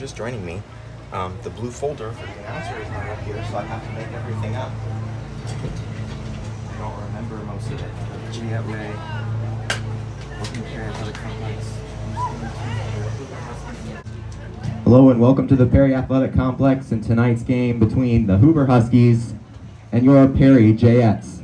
just joining me, the blue folder for the announcer is not up here, so I have to make everything up. I don't remember most of it. Jayette Way, welcome to Perry Athletic Complex. Hello and welcome to the Perry Athletic Complex and tonight's game between the Hoover Huskies and your Perry Jayettes.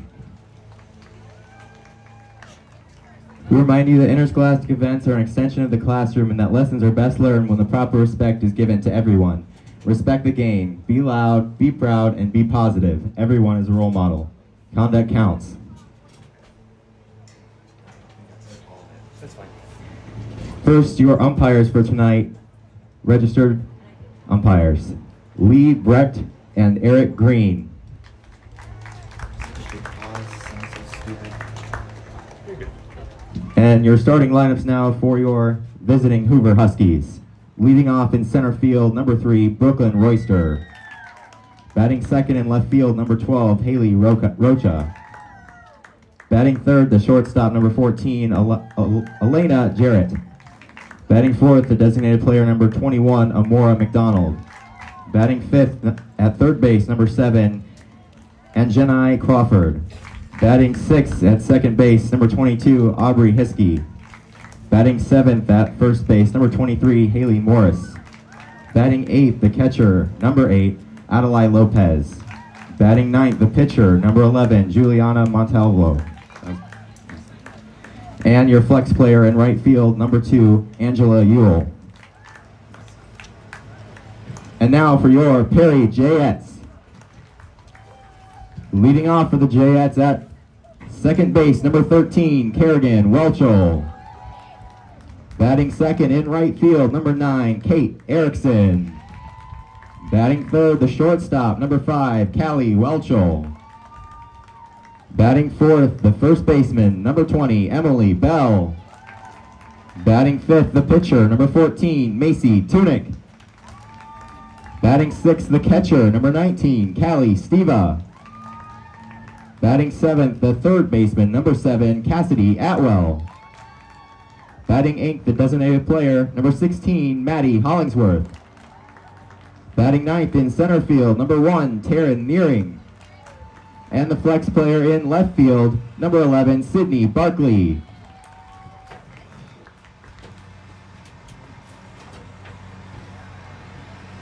We remind you that interscholastic events are an extension of the classroom and that lessons are best learned when the proper respect is given to everyone. Respect the game, be loud, be proud, and be positive. Everyone is a role model. Conduct counts. First, your umpires for tonight, registered umpires, Lee Brecht and Eric Green. And your starting lineups now for your visiting Hoover Huskies. Leading off in center field, number 3, Brooklyn Royster. Batting second in left field, number 12, Haley Rocha. Batting third, the shortstop, number 14, Elena Jarrett. Batting fourth, the designated player, number 21, Amora McDonald. Batting fifth at third base, number 7, Anjanai Crawford. Batting sixth at second base, number 22, Aubrey Hiskey. Batting seventh at first base, number 23, Haley Morris. Batting eighth, the catcher, number 8, Adelaide Lopez. Batting ninth, the pitcher, number 11, Juliana Montalvo. And your flex player in right field, number 2, Angela Ewell. And now for your Perry Jayettes. Leading off for the Jayettes at second base, number 13, Kerrigan Welchel. Batting second in right field, number 9, Kate Erickson. Batting third, the shortstop, number 5, Callie Welchel. Batting fourth, the first baseman, number 20, Emmalee Bell. Batting fifth, the pitcher, number 14, Macy Tunick. Batting sixth, the catcher, number 19, Callie Steva. Batting seventh, the third baseman, number 7, Cassidy Atwell. Batting eighth, the designated player, number 16, Maddie Hollingsworth. Batting ninth in center field, number 1, Taryn Nearing. And the flex player in left field, number 11, Sydney Barkley.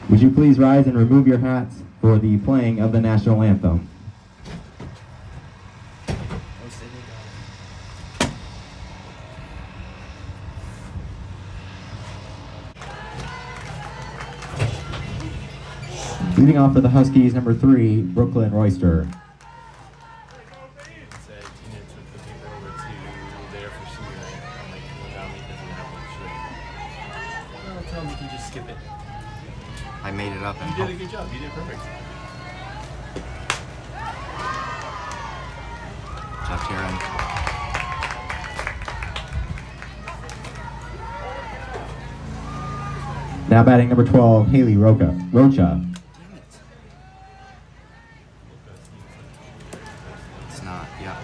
Would you please rise and remove your hats for the playing of the national anthem? Leading off for the Huskies, number 3, Brooklyn Royster. Tell him you can just skip it. I made it up. You did a good job. You did perfect. Job, Taryn. Now batting number 12, Haley Rocha. It's not, yeah.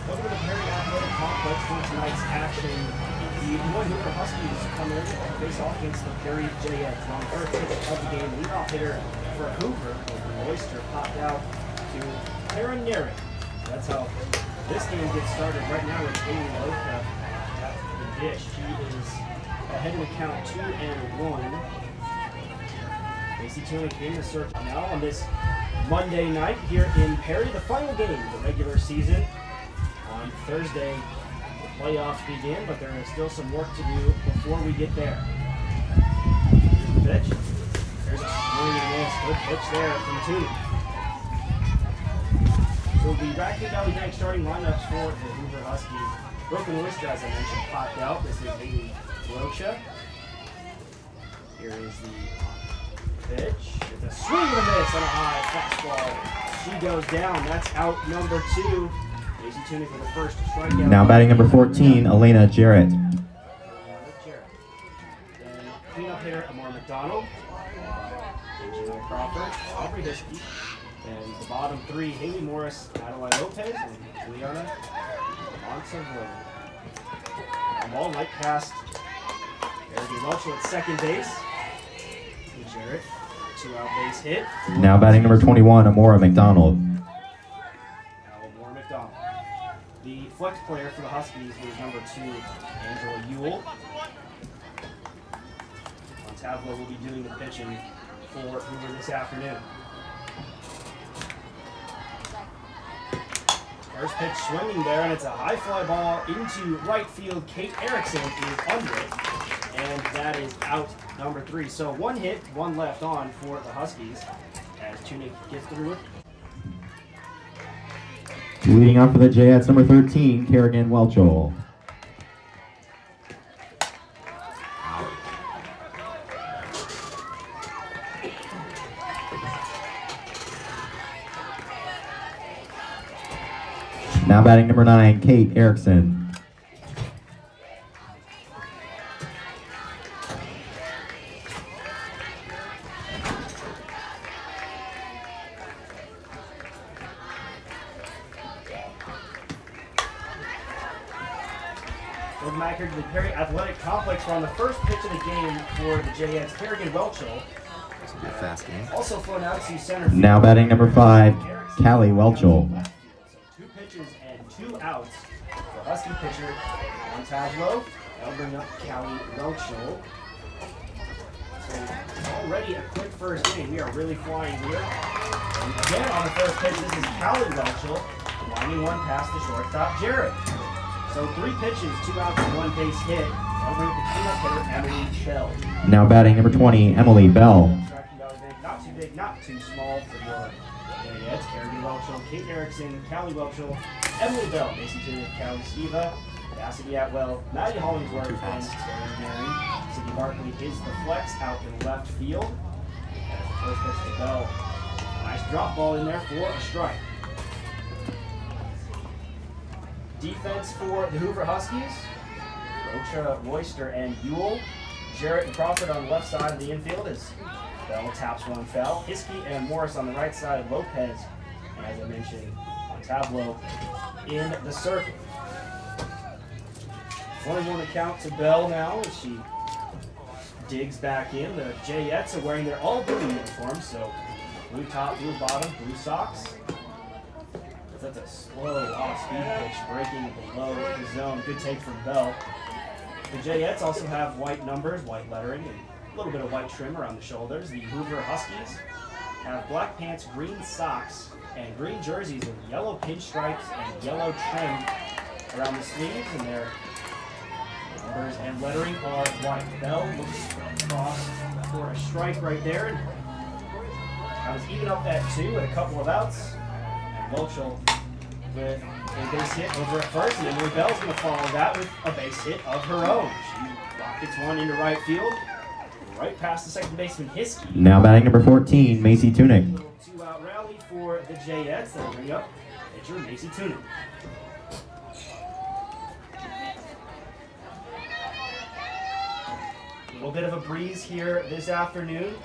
Welcome to the Perry Athletic Complex for tonight's action. The Hoover Huskies come in and face off against the Perry Jayettes. On first pitch of the game, leadoff hitter for Hoover, Royster, popped out to Taryn Nearing. That's how this game gets started right now with Haley Rocha at the dish. She is ahead in the count 2-1. Macy Tunick in the search now on this Monday night here in Perry. The final game of the regular season. On Thursday, the playoffs begin, but there is still some work to do before we get there. Here's the pitch. There's a swing and a miss. Good pitch there from Tunick. So the Raccoon Valley Bank starting lineups for the Hoover Huskies. Brooklyn Royster, as I mentioned, popped out. This is Haley Rocha. Here is the pitch. It's a swing and a miss on a high fastball. She goes down. That's out number 2. Macy Tunick with the first strikeout. Now batting number 14, Elena Jarrett. Then cleanup hitter, Amora McDonald. Angela Crawford. Aubrey Hiskey. And the bottom three, Haley Morris, Adeline Lopez, and Juliana Monteville. Ball right past Eric Welchel at second base. And Jarrett, 2-out base hit. Now batting number 21, Amora McDonald. Now Amora McDonald. The flex player for the Huskies was number 2, Angela Ewell. Montavlo will be doing the pitching for Hoover this afternoon. First pitch swinging there, and it's a high fly ball into right field. Kate Erickson is under it, and that is out number 3. So 1 hit, 1 left on for the Huskies as Tunick gets through it. Leading off for the Jayettes, number 13, Kerrigan Welchel. Now batting number 9, Kate Erickson. Welcome back here to the Perry Athletic Complex. We're on the first pitch of the game for the Jayettes. Kerrigan Welchel. This will be a fast game. Also flown out to center field. Now batting number 5, Callie Welchel. So 2 pitches and 2 outs for Husky pitcher Montavlo. That'll bring up Callie Welchel. So already a quick first inning. We are really flying here. And again on the first pitch, this is Callie Welchel lining one past the shortstop Jared. So 3 pitches, 2 outs, and 1 base hit. That'll bring up the cleanup hitter Emmalee Bell. Now batting number 20, Emmalee Bell. Striking value big, not too small for your Jayettes. Kerrigan Welchel, Kate Erickson, Callie Welchel, Emmalee Bell, Mason Tunick, Callie Steva, Cassidy Atwell, Maddie Hollingsworth, and Sarah Mary. Sydney Barkley is the flex out in left field. As the first pitch to Bell. Nice drop ball in there for a strike. Defense for the Hoover Huskies. Rocha, Royster, and Ewell. Jarrett and Crawford on the left side of the infield as Bell taps one foul. Hiskey and Morris on the right side. Lopez, and as I mentioned, Montavlo in the circle. 1-1 account to Bell now as she digs back in. The Jayettes are wearing their all-blue uniforms, so blue top, blue bottom, blue socks. That's a slow off-speed pitch breaking below the zone. Good take from Bell. The Jayettes also have white numbers, white lettering, and a little bit of white trim around the shoulders. The Hoover Huskies have black pants, green socks, and green jerseys with yellow pinstripes and yellow trim around the sleeves, and their numbers and lettering are white. Bell looks across for a strike right there. And I was even up at 2 and a couple of outs. Welchel with a base hit over at first, and Emmalee Bell's going to follow that with a base hit of her own. She rockets one into right field, right past the second baseman Hiskey. Now batting number 14, Macy Tunick. 2-out rally for the Jayettes. That'll bring up pitcher Macy Tunick. A little bit of a breeze here this afternoon.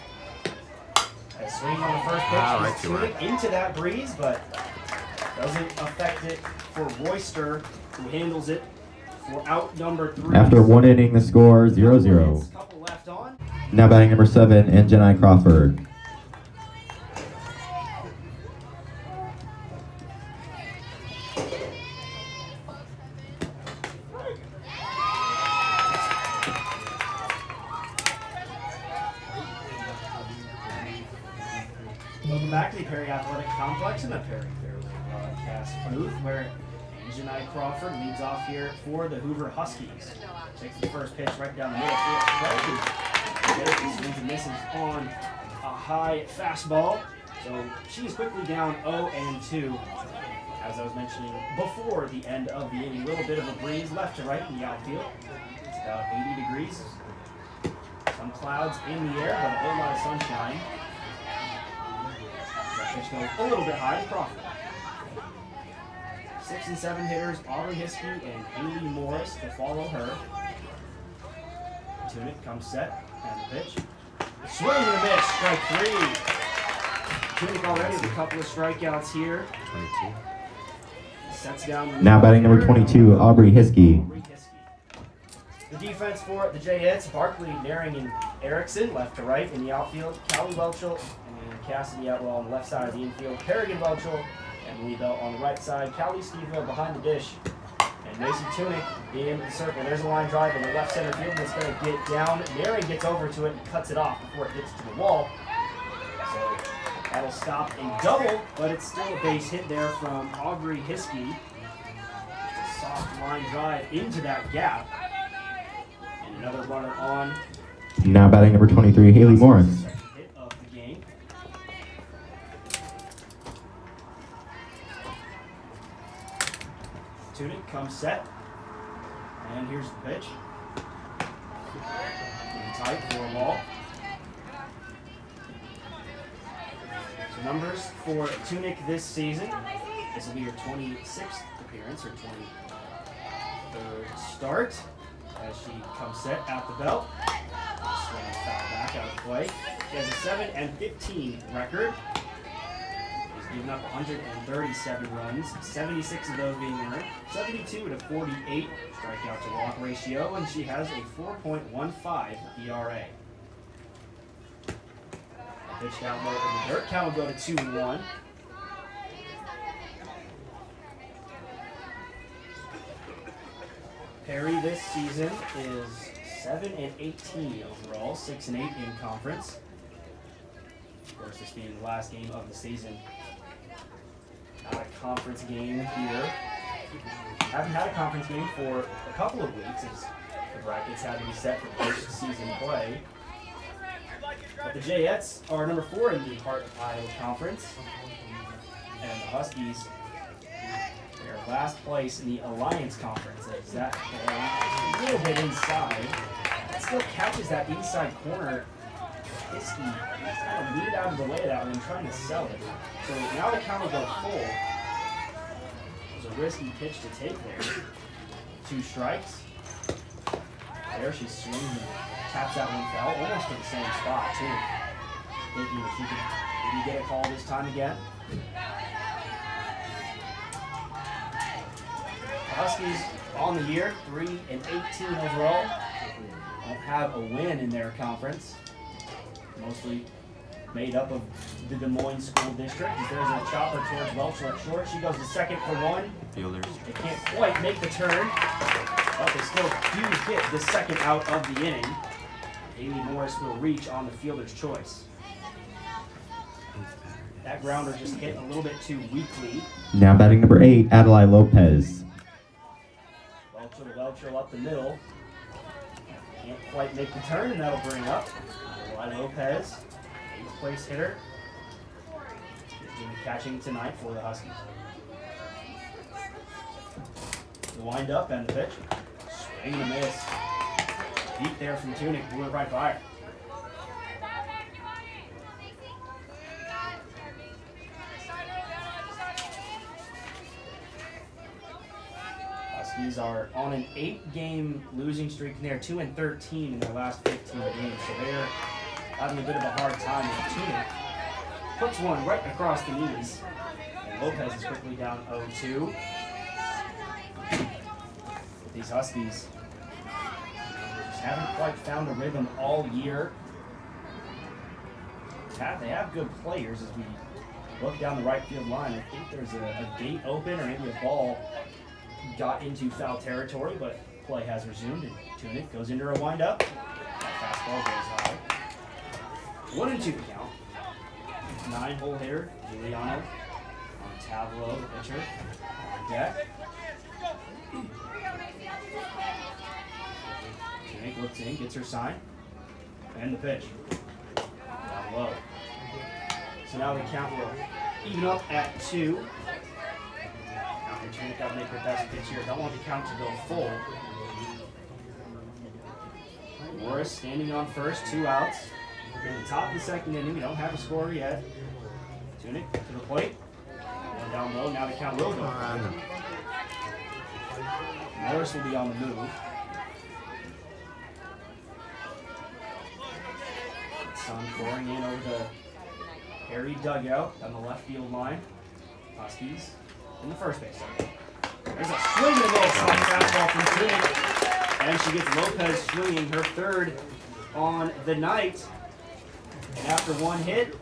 A swing on the first pitch is Tunick into that breeze, but doesn't affect it for Royster, who handles it for out number 3. After 1 inning, the score 0-0. Couple left on. Now batting number 7, Anjanai Crawford. Welcome back to the Perry Athletic Complex in the Perry Fairway broadcast booth, where Anjanai Crawford leads off here for the Hoover Huskies. Takes the first pitch right down the middle for a strike. Jayette swings and misses on a high fastball. So she's quickly down 0-2. As I was mentioning before the end of the inning, a little bit of a breeze left to right in the outfield. It's about 80 degrees. Some clouds in the air, but a whole lot of sunshine. Pitch goes a little bit high to Crawford. 6 and 7 hitters, Aubrey Hiskey and Haley Morris to follow her. Tunick comes set, and the pitch. Swing and a miss, strike 3. Tunic already with a couple of strikeouts here. 22. Sets down. Now batting number 22, Aubrey Hiskey. The defense for the Jayettes, Barkley, Naring, and Erickson, left to right in the outfield. Callie Welchel and Cassidy Atwell on the left side of the infield. Kerrigan Welchel and Emmalee Bell on the right side. Callie Steveville behind the dish. And Macy Tunic in the circle. There's a line drive in the left center field that's going to get down. Naring gets over to it and cuts it off before it gets to the wall. So that'll stop a double, but it's still a base hit there from Aubrey Hiskey. Just a soft line drive into that gap. And another runner on. Now batting number 23, Haley Morris. Second hit of the game. Tunic comes set. And here's the pitch. In tight for a ball. So numbers for Tunic this season. This will be her 26th appearance, or 23rd start. As she comes set at the belt. Swing and foul back out of play. She has a 7-15 record. She's given up 137 runs, 76 of those being earned, 72 to 48 strikeout to walk ratio, and she has a 4.15 ERA. Pitched out low in the dirt. Count will go to 2-1. Perry this season is 7-18 overall, 6-8 in conference. Of course, this being the last game of the season. Not a conference game here. Haven't had a conference game for a couple of weeks as the brackets had to be set for postseason play. But the Jayettes are number 4 in the Heart of Iowa Conference. And the Huskies, they're last place in the Alliance Conference. As that play is a little bit inside. It still catches that inside corner. Hiskey kind of leaned out of the way of that one, trying to sell it. So now the count will go full. It was a risky pitch to take there. 2 strikes. There she swings and taps that one foul, almost to the same spot too. Thinking that she could maybe get a call this time again. Huskies on the year, 3-18 overall. Don't have a win in their conference. Mostly made up of the Des Moines School District. As there's a chopper towards Welchel at short. She goes to second for 1. Fielders. They can't quite make the turn, but they still do get the second out of the inning. Haley Morris will reach on the fielder's choice. That grounder just hit a little bit too weakly. Now batting number 8, Adelaide Lopez. Welchel up the middle. Can't quite make the turn, and that'll bring up Adelaide Lopez, 8th place hitter. Is going to be catching tonight for the Huskies. The wind up and the pitch. Swing and a miss. Deep there from Tunic, blew it right by her. Huskies are on an 8-game losing streak, and they're 2-13 in their last 15 games, so they're having a bit of a hard time. And Tunic puts one right across the knees, and Lopez is quickly down 0-2. These Huskies just haven't quite found a rhythm all year. They have good players as we look down the right field line. I think there's a gate open or maybe a ball got into foul territory, but play has resumed and Tunic goes into her windup. That fastball goes high. 1-2 the count. 9-hole hitter, Juliano on Tavlo, the pitcher, on deck. Tunic looks in, gets her sign, and the pitch. Down low. So now the count will even up at 2. Tunic got to make her best pitch here. Don't want the count to go full. Morris standing on first, 2 outs. In the top of the second inning, we don't have a score yet. Tunic to the plate. One down low, now the count will go full. Morris will be on the move. Sun pouring in over the Perry dugout on the left field line. Huskies in the first base dugout. There's a swing and a miss on fastball from Swing. And she gets Lopez swinging her third on the night. And after one hit,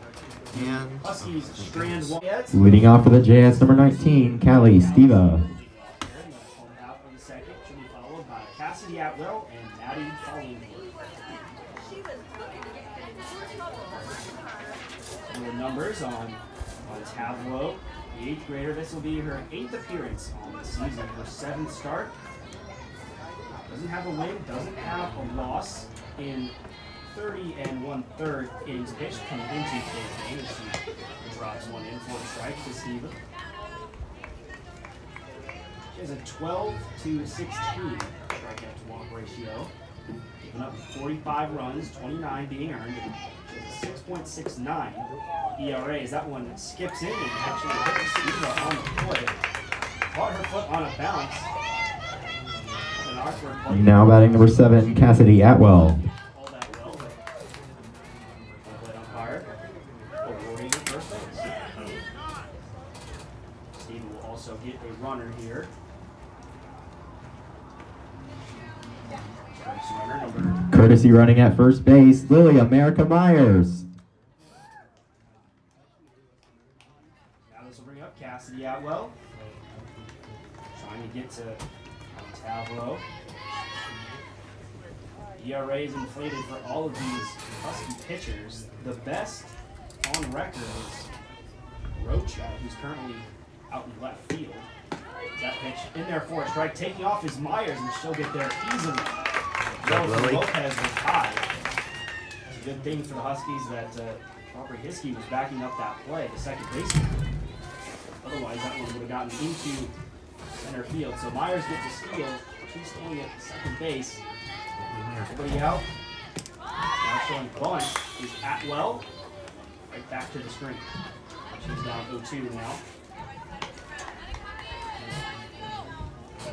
And Huskies strand one. Leading off for the Jayettes, number 19, Callie Steva. Out of the second, she'll be followed by Cassidy Atwell and Maddie Hollingworth. Some of the numbers on Tableau. The 8th grader, this will be her 8th appearance on the season, her 7th start. Doesn't have a win, doesn't have a loss in 30 1/3 innings pitched coming into today's game. She drops one in for a strike to Steva. She has a 12-16 strikeout to walk ratio. Giving up 45 runs, 29 being earned. She has a 6.69 ERA as that one skips in and actually hits Steva on the foot. Caught her foot on a bounce. An awkward play. Now batting number 7, Cassidy Atwell. All that well, but plate umpire awarding the first base. Steva will also get a runner here. First runner, number Courtesy running at first base, Lily America Myers. Now this will bring up Cassidy Atwell. Trying to get to Tableau. ERA is inflated for all of these Husky pitchers. The best on record is Rocha, who's currently out in left field. That pitch in there for a strike, taking off is Myers, and she'll get there easily. Lily? Lopez was high. It's a good thing for the Huskies that Aubrey Hiskey was backing up that play, the second baseman. Otherwise, that one would have gotten into center field. So Myers gets a steal. She's standing at second base. Everybody out. Now showing bunt is Atwell. Right back to the screen. She's down 0-2 now.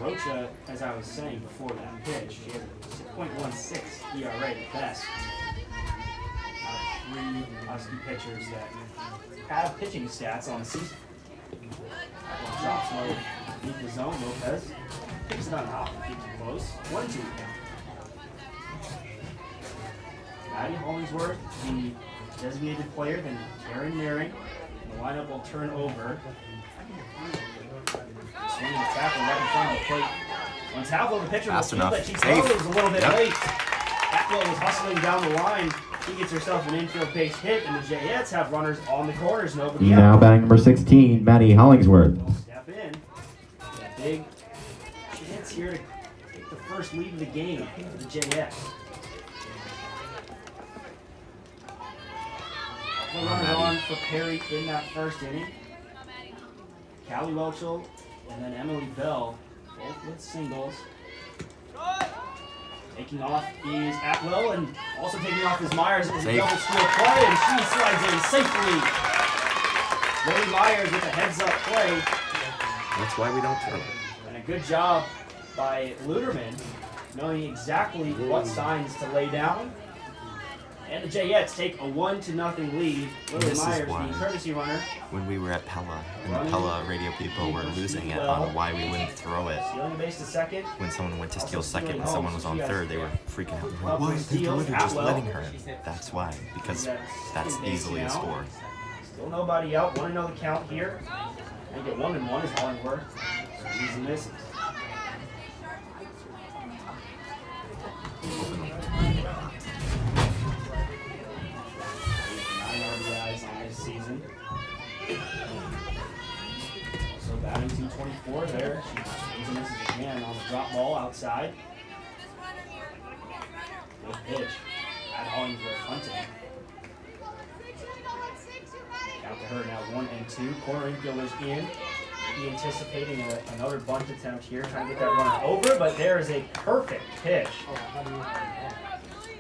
Rocha, as I was saying before that pitch, she has a 6.16 ERA, the best out of 3 Husky pitchers that have pitching stats on the season. That one drops low beneath the zone. Lopez picks it on out, keeps it close. 1-2 count. Maddie Hollingsworth, the designated player, then Karen Naring. The lineup will turn over. Swinging the tackle right in front of the plate. On Tableau, the pitcher will feel that she throws a little bit late. Atwell was hustling down the line. She gets herself an infield base hit, and the Jayettes have runners on the corners. Nobody Now out. batting number 16, Maddie Hollingsworth. Step in. That big chance here to take the first lead of the game for the Jayettes. Couple runners on for Perry in that first inning. Callie Welchel and then Emmalee Bell, both with singles. Taking off is Atwell, and also taking off is Myers. It was a double steal play, and she slides in safely. Lily Myers with a heads-up play. that's why we don't throw it. And a good job by Luderman, knowing exactly what signs to lay down. And the Jayettes take a 1-0 lead. Lily This is Myers, why. the courtesy runner. When we were at Pella, and the Pella radio people were losing it on why we wouldn't throw it. Stealing the base to second. When someone went to steal second and someone was on third, they were freaking out. Up Why? with They're steals, just Atwell. letting her. That's why. Because that's easily a score. Still nobody out. 1-0 the count here. And get 1-1 is Hollingworth. Easy misses. RBIs on this season. Also batting 224 there. She swings and misses again on the drop ball outside. Good pitch. At Hollingsworth hunting. Out to her now 1-2. Corner infielders in. Maybe anticipating another bunt attempt here, trying to get that runner over, but there is a perfect pitch.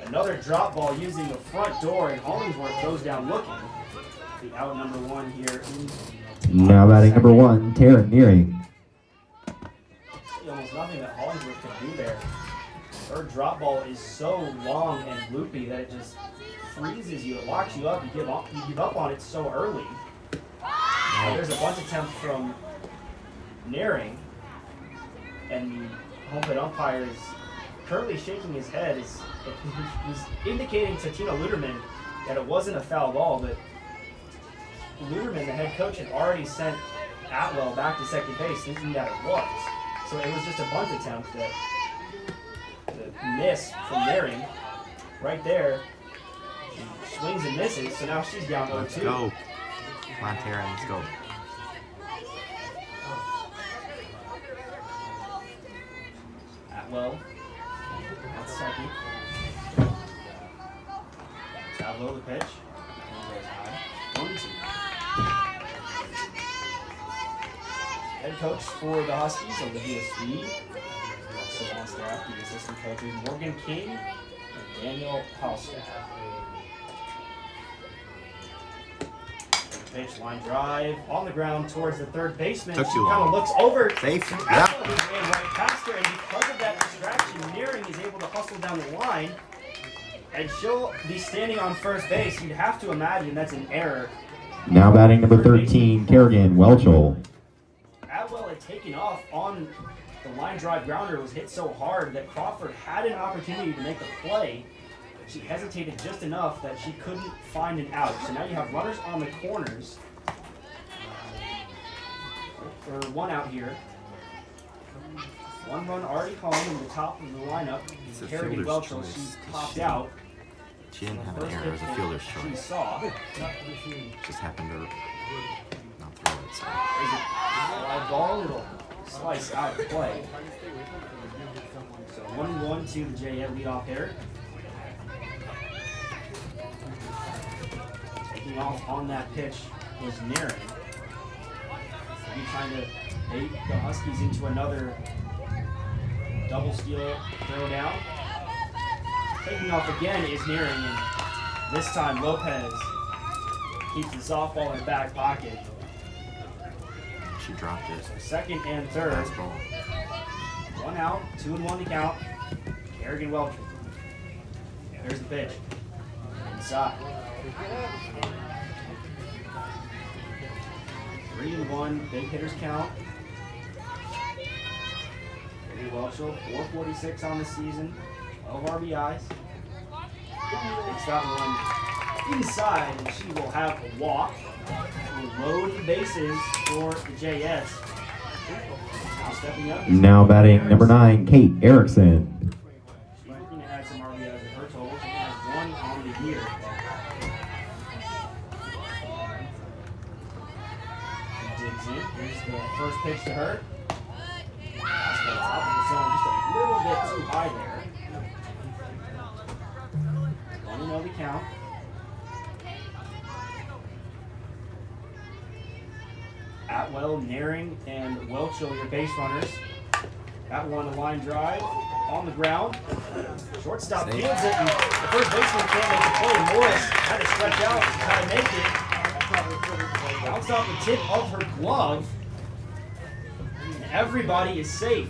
Another drop ball using the front door, and Hollingsworth goes down looking. The out number 1 here. Now batting number 1, Taryn Nearing. Almost nothing that Hollingsworth can do there. Her drop ball is so long and loopy that it just freezes you. It locks you up. You give up on it so early. There's a bunch attempt from Naring, and the home plate umpire is currently shaking his head. He's indicating to Tina Luderman that it wasn't a foul ball, but Luderman, the head coach, had already sent Atwell back to second base thinking that it was. So it was just a bunt attempt that the miss from Naring right there. She swings and misses, so now she's down 0-2. Let's go. Come on, Tara, let's go. Atwell at second. Tableau the pitch. And goes high. 1-2. Head coach for the Huskies, Hoover SB. Also on staff, the assistant coaches Morgan King and Daniel Halstead. Pitch, line drive, on the ground towards the third baseman. Took She too kind of long. looks over. Safe. to Yep. Atwell, who ran right past her, and because of that distraction, Naring is able to hustle down the line, and she'll be standing on first base. You'd have to imagine that's an error. Now batting number 13, Kerrigan Welchel. Atwell had taken off on the line drive grounder. Was hit so hard that Crawford had an opportunity to make a play. She hesitated just enough that she couldn't find an out. So now you have runners on the corners. Or one out here. One run already home in the top of the lineup. It's a Kerrigan fielder's Welchel, choice. she popped out. She didn't have an First error, it was a pitch fielder's She choice. saw. Just happened to not throw it, so. Is it fly ball? It'll slice out of play. So 1-1 to the Jayette leadoff hitter. Taking off on that pitch was Naring. Maybe trying to bait the Huskies into another double steal throw down. Taking off again is Naring, and this time Lopez keeps the softball in her back pocket. She dropped it. Second and third. Fastball. One out, 2-1 to count. Kerrigan Welchel. There's the pitch. Inside. 3-1, big hitters count. Kerrigan Welchel, 446 on the season, 12 RBIs. Takes that one inside, and she will have a walk. Will load the bases for the Jayettes. Now stepping up. Now batting number 9, Kate Erickson. She's looking to add some RBIs to her total. She has one on the year. She digs in. Here's the first pitch to her. That's the top of the zone, just a little bit too high there. 1-0 the count. Atwell, Naring, and Welchel, your base runners. That one, a line drive on the ground. Shortstop Safe. fields it, and the first baseman can't make the play. Morris had to stretch out to try to make it. Bounced off the tip of her glove. And everybody is safe.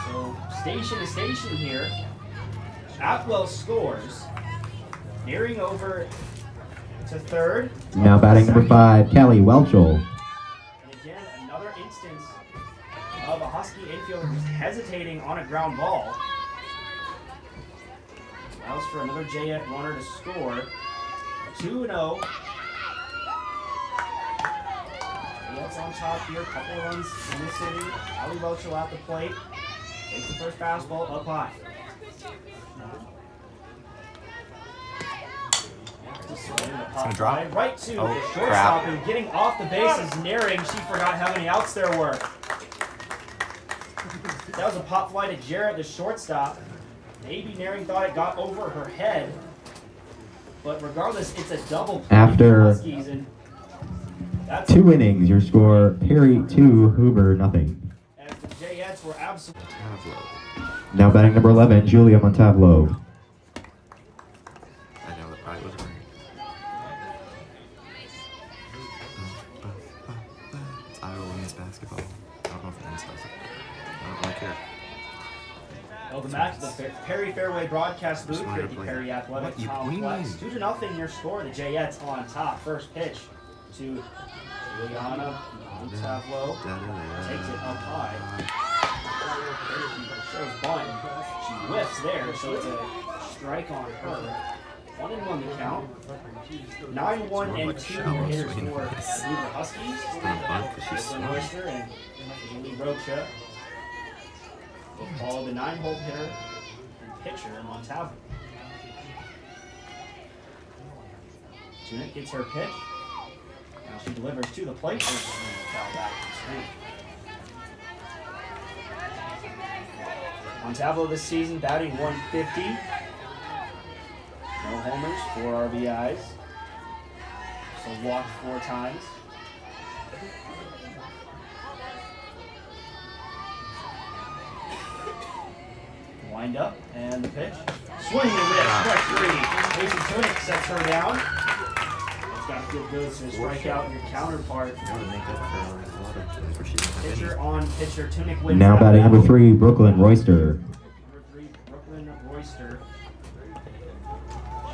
So station to station here. Atwell scores. Naring over to third. Now batting number 5, Callie Welchel. And again, another instance of a Husky infielder just hesitating on a ground ball. Allows for another Jayette runner to score. 2-0. Jayette's on top here. Couple runs in the city. Callie Welchel at the plate. Takes the first fastball up high. gonna drop. Right to Oh, the shortstop, crap. and getting off the bases, Naring. She forgot how many outs there were. That was a pop fly to Jayette, the shortstop. Maybe Naring thought it got over her head, but regardless, it's a double play for the After Huskies, and that's 2 innings, your score, Perry 2, Hoover nothing. as the Jayettes were absolutely. Tableau. Now batting number 11, Julia Montalvo. I know it probably wasn't right. It's Iowa women's basketball. I don't know if it ends does it. I don't really care. Well, the match, the Perry Fairway broadcast booth Just wanted at to the play. Perry Athletic What do you Complex. mean? 2-0 your score. The Jayettes on top. First pitch to Juliana Montavlo. Takes it up high. Shows bunt. She whiffs there, so it's a strike on her. 1-1 the count. 9-1 and 2 hitters for the Hoover Huskies. Brooklyn Oyster and Emmalee Rocha will follow the 9-hole hitter and pitcher Montavlo. Tunic gets her pitch. Now she delivers to the plate. And foul back to the screen. Montavlo this season batting 150. No homers, 4 RBIs. So walked 4 times. Wind up and the pitch. Swing and miss. Strike 3. Mason Tunic sets her down. It's got to feel good to strike out your counterpart. Pitcher on pitcher. Tunic wins. Now batting number 3, Brooklyn Royster. Number 3, Brooklyn Royster.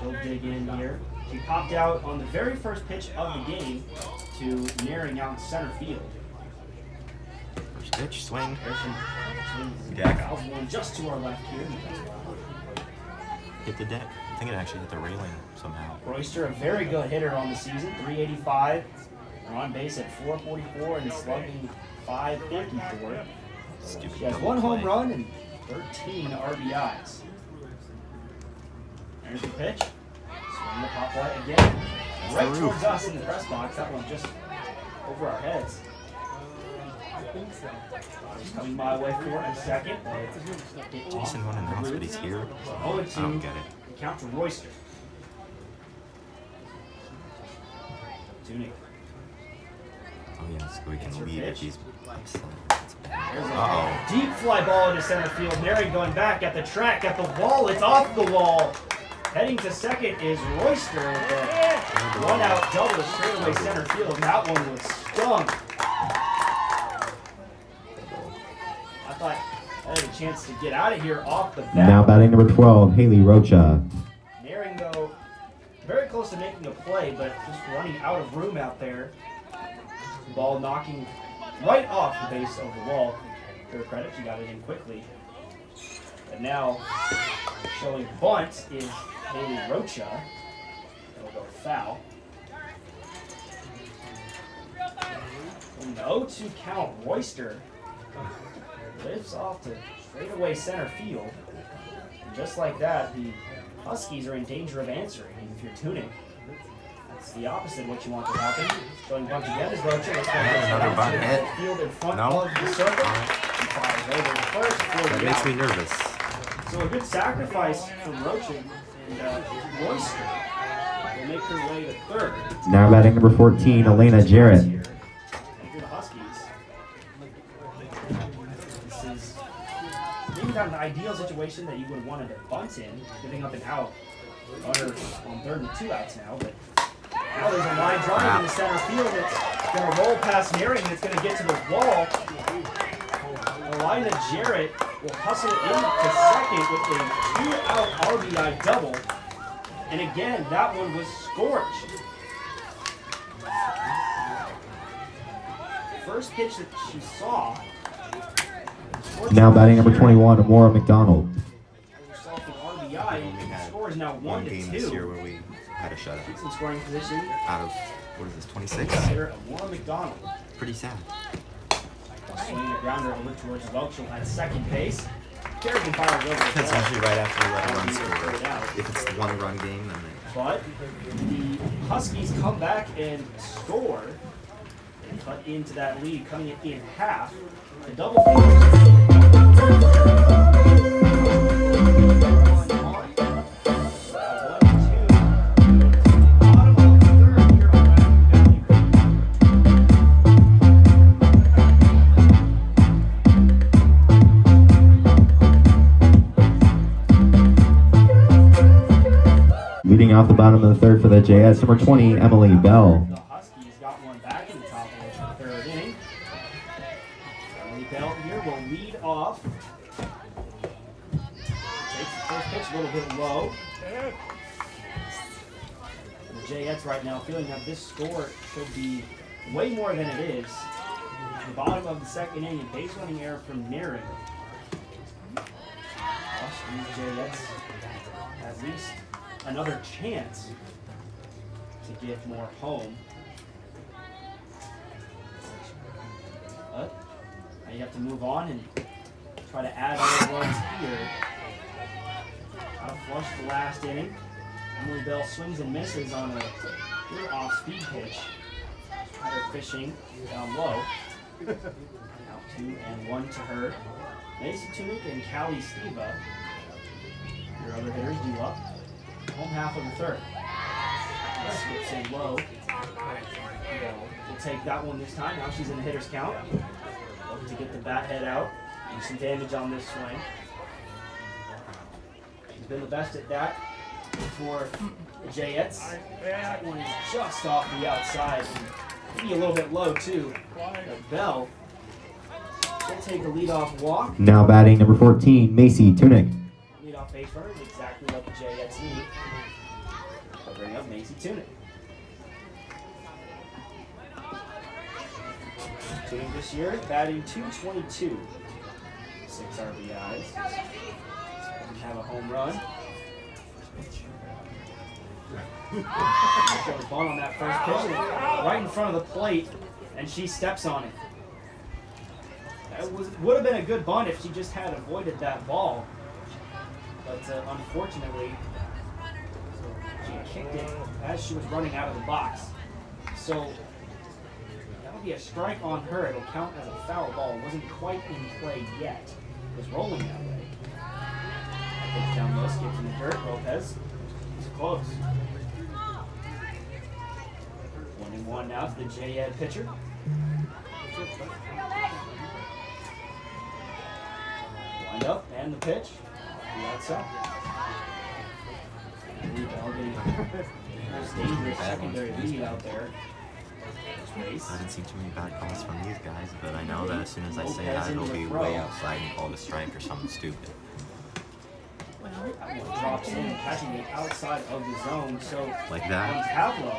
She'll dig in here. She popped out on the very first pitch of the game to narrowing out center field. First pitch, swing. Yeah. Fouls one just to our left here. Hit the deck. I think it actually hit the railing somehow. Royster, a very good hitter on the season, 385. On base at 444 and slugging 554. Stupid She has double 1 home play. run and 13 RBIs. There's the pitch. Swing the pop light again. Right the towards roof. us in the press box. That one just over our heads. He's coming my way for it in second. Jason won announced, but he's here. I don't get it. Count to Royster. Tunic. Oh yeah, so we can lead if he's upset. There's a Uh-oh. deep fly ball into center field. Mary going back at the track, at the wall. It's off the wall. Heading to second is Royster with a 1-out double to straightaway center field. That one was stung. I thought I had a chance to get out of here off the bat. Now batting number 12, Haley Rocha. Naring, though, very close to making a play, but just running out of room out there. Ball knocking right off the base of the wall. To her credit, she got it in quickly. And now, showing bunt is Haley Rocha. It'll go foul. No 2 count. Royster lifts off to straightaway center field. And just like that, the Huskies are in danger of answering. And if you're tuning, that's the opposite of what you want to happen. Going bunt again is Rocha. Another bunt hit. Field in front No. of the circle. Alright. He fires over the first for That the makes out. me nervous. So a good sacrifice from Rocha and Royster will make her way to third. Now batting number 14, Elena Jarrett. Here. And for the Huskies, this is maybe not an ideal situation that you would want to bunt in, giving up an out. Runner on third with 2 outs now, but now there's a line drive in the center field that's going to roll past Naring and it's going to get to the wall. Elena Jarrett will hustle into second with a 2-out RBI double. And again, that one was scorched. First pitch that she saw. Now batting number 21, Amora McDonald. Herself an RBI. The score is now 1 to game this year 2. where we had a shutout. In scoring position. Out of, what is this, 26? Consider Amora McDonald. Pretty sad. Swinging the grounder over towards Welchel at second base. Kerrigan fires over the That's ball. usually right after we let a run Put it score. out. If it's the 1-run game, then But the Huskies come back and score and cut into that lead, cutting it in half. The double. Leading off the bottom of the third for the Jayettes, number 20, Emmalee Bell. The Huskies got one back in the top of the third inning. Emmalee Bell here will lead off. first pitch a little bit low. The Jayettes right now feeling that this score should be way more than it is. The bottom of the second inning, base running error from Naring. These Jayettes at least another chance to get more home. But now you have to move on and try to add other runs here. Out of flush the last inning. Emmalee Bell swings and misses on a good off-speed pitch. Her fishing down low. Now 2-1 to her. Macy Tunick and Callie Steva. Your other hitters due up. Home half of the third. Skips in low. We'll take that one this time. Now she's in the hitter's count. Looking to get the bat head out. Do some damage on this swing. She's been the best at that for the Jayettes. That one is just off the outside. Maybe a little bit low too. But Bell will take a leadoff walk. Now batting number 14, Macy Tunick. Leadoff base runner is exactly what the Jayettes need. I'll bring up Macy Tunick. Tunick this year batting .222. 6 RBIs. Doesn't have a home run. Show the ball on that first pitch, right in front of the plate, and she steps on it. That would have been a good bunt if she just had avoided that ball, but unfortunately, she kicked it as she was running out of the box. So that'll be a strike on her. It'll count as a foul ball. It wasn't quite in play yet. It was rolling that way. Pitch down low, skips in the dirt. Lopez is close. 1-1 now to the Jayette pitcher. Wind up and the pitch. The outside. Emmalee Bell getting a dangerous secondary lead out there. I didn't see too many bad calls from these guys, but I know that as soon as I say that, it'll be way outside and called a strike or something stupid. That one drops in, catching it outside of the zone. So Like that? Pavlo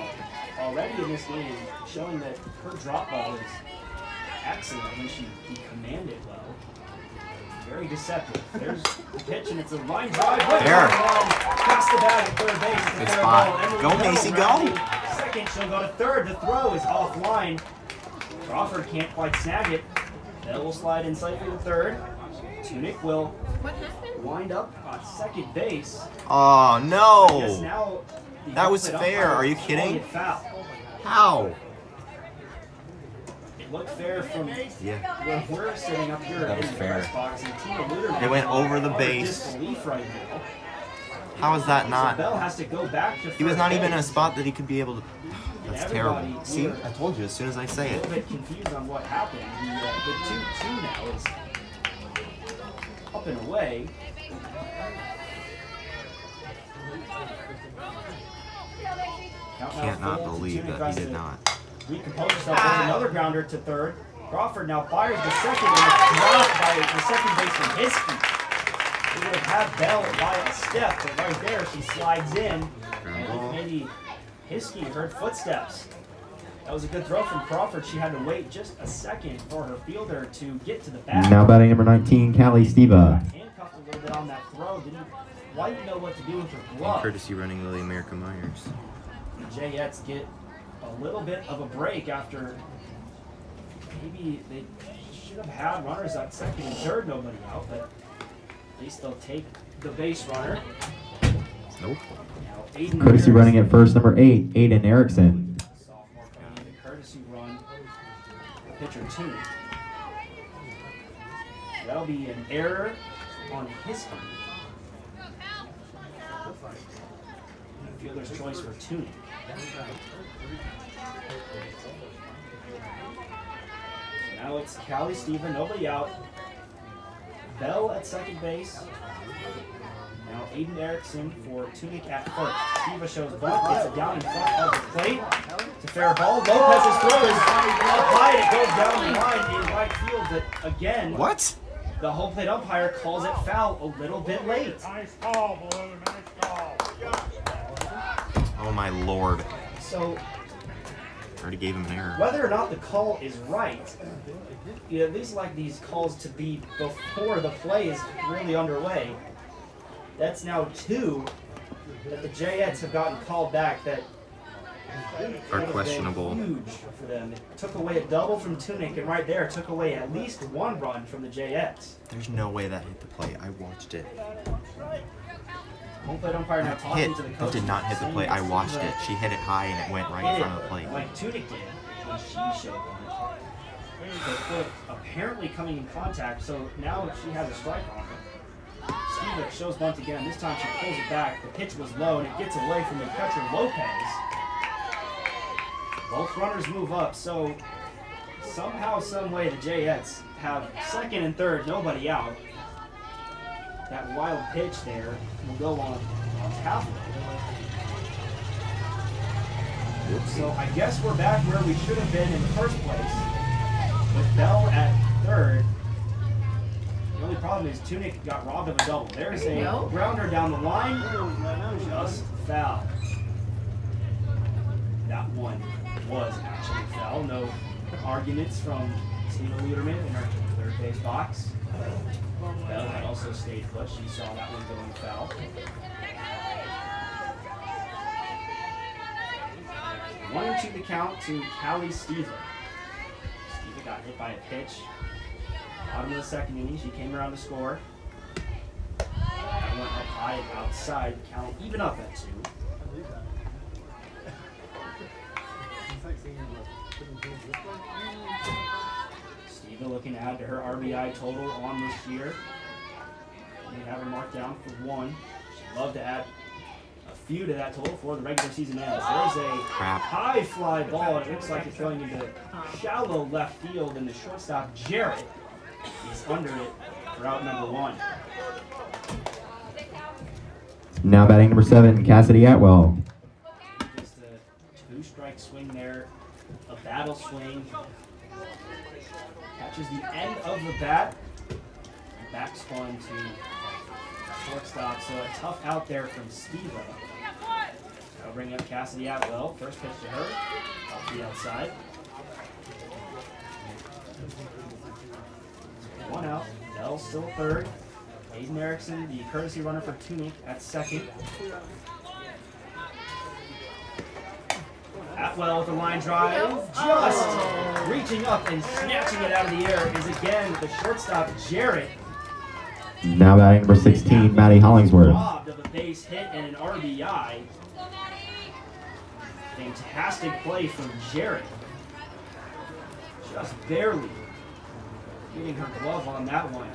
already in this game showing that her drop ball is excellent when she can command it well. Very deceptive. There's the pitch, and it's a line drive. There. Past the bag at third base. Good Fair spot. ball. Emmalee Go, Bell Macy, go. rounding second, she'll go to third. The throw is offline. Crawford can't quite snag it. Bell will slide in safely to third. Tunick will wind up on second base. Oh, I guess no! now the That was outfield fair. umpire Are you is calling kidding? it foul. How? It looked fair from Yeah. where we're sitting up here That in was the fair. press box, and Tina Luderman It went over the utter base. disbelief right now. How is that So not? Bell has to go back to He was first not even in a base. spot that he could be able to. That's Everybody terrible. See, here I told you as soon as I say A it. little bit confused on what happened. The 2-2 now is up and away. Count now Can't not full to believe Tunick that tries he did to not. recompose herself. There's another grounder to third. Crawford now fires the second, and it's dropped by the second baseman Hiskey. He would have had Bell by a step, but right there she slides in. Ground And ball. maybe Hiskey heard footsteps. That was a good throw from Crawford. She had to wait just a second for her fielder to get to the bat. Now batting number 19, Callie Steva. Handcuffed a little bit on that throw. Didn't quite know what to do with her And glove. courtesy running Lily America Myers. The Jayettes get a little bit of a break after maybe they should have had runners at second and third, nobody out, but at least they'll take the base runner. Nope. Now, Aiden Courtesy Harris, running at first, number 8, Aiden Erickson. sophomore coming in, the courtesy run, pitcher 2. That'll be an error on Hiskey. Fielder's choice for Tunick. Now it's Callie Steva, nobody out. Bell at second base. Now Aiden Erickson for Tunick at first. Steva shows bunt, gets it down in front of the plate. It's a fair ball. Lopez's throw is up high and it goes down the line in right field, but again, What? the home plate umpire calls it foul a little bit late. Nice call, Blue. Nice call. Oh my lord. So Already gave him an error. whether or not the call is right, you at least like these calls to be before the play is really underway. That's now 2 that the Jayettes have gotten called back that Are would have been questionable. huge for them. It took away a double from Tunic, and right there took away at least 1 run from the Jayettes. There's no way that hit the plate. I watched it. Home plate umpire now talking Hit. to the That coach. did not hit the plate. I watched it. She hit it high and it went right in front of the plate. Like Tunic did when she showed on it. The foot apparently coming in contact, so now she has a strike on her. Steve shows bunt again. This time she pulls it back. The pitch was low and it gets away from the catcher Lopez. Both runners move up, so somehow, some way, the Jayettes have second and third, nobody out. That wild pitch there will go on Tavlo. So I guess we're back where we should have been in the first place, with Bell at third. The only problem is Tunic got robbed of a double. There's a grounder down the line, just foul. That one was actually foul. No arguments from Steve Luderman in her third base box. Bell had also stayed put. She saw that one going foul. 1-2 the count to Callie Stever. Stever got hit by a pitch. Bottom of the second inning, she came around to score. That went up high and outside. Count even up at 2. Stever looking to add to her RBI total on this year. We have her marked down for 1. She'd love to add a few to that total for the regular season ends. There's a high fly ball, and it looks like it's going into shallow left field, and the shortstop Jayette is under it for out number 1. Now batting number 7, Cassidy Atwell. Just a 2-strike swing there, a battle swing. Catches the end of the bat. Back spun to shortstop, so a tough out there from Steva. I'll bring up Cassidy Atwell. First pitch to her, off the outside. 1 out. Bell still third. Aiden Erickson, the courtesy runner for Tunic, at second. Atwell with a line drive, just reaching up and snatching it out of the air is again the shortstop Jayette. Now batting number 16, Maddie Hollingsworth. Robbed of a base hit and an RBI. Fantastic play from Jayette. Just barely getting her glove on that one.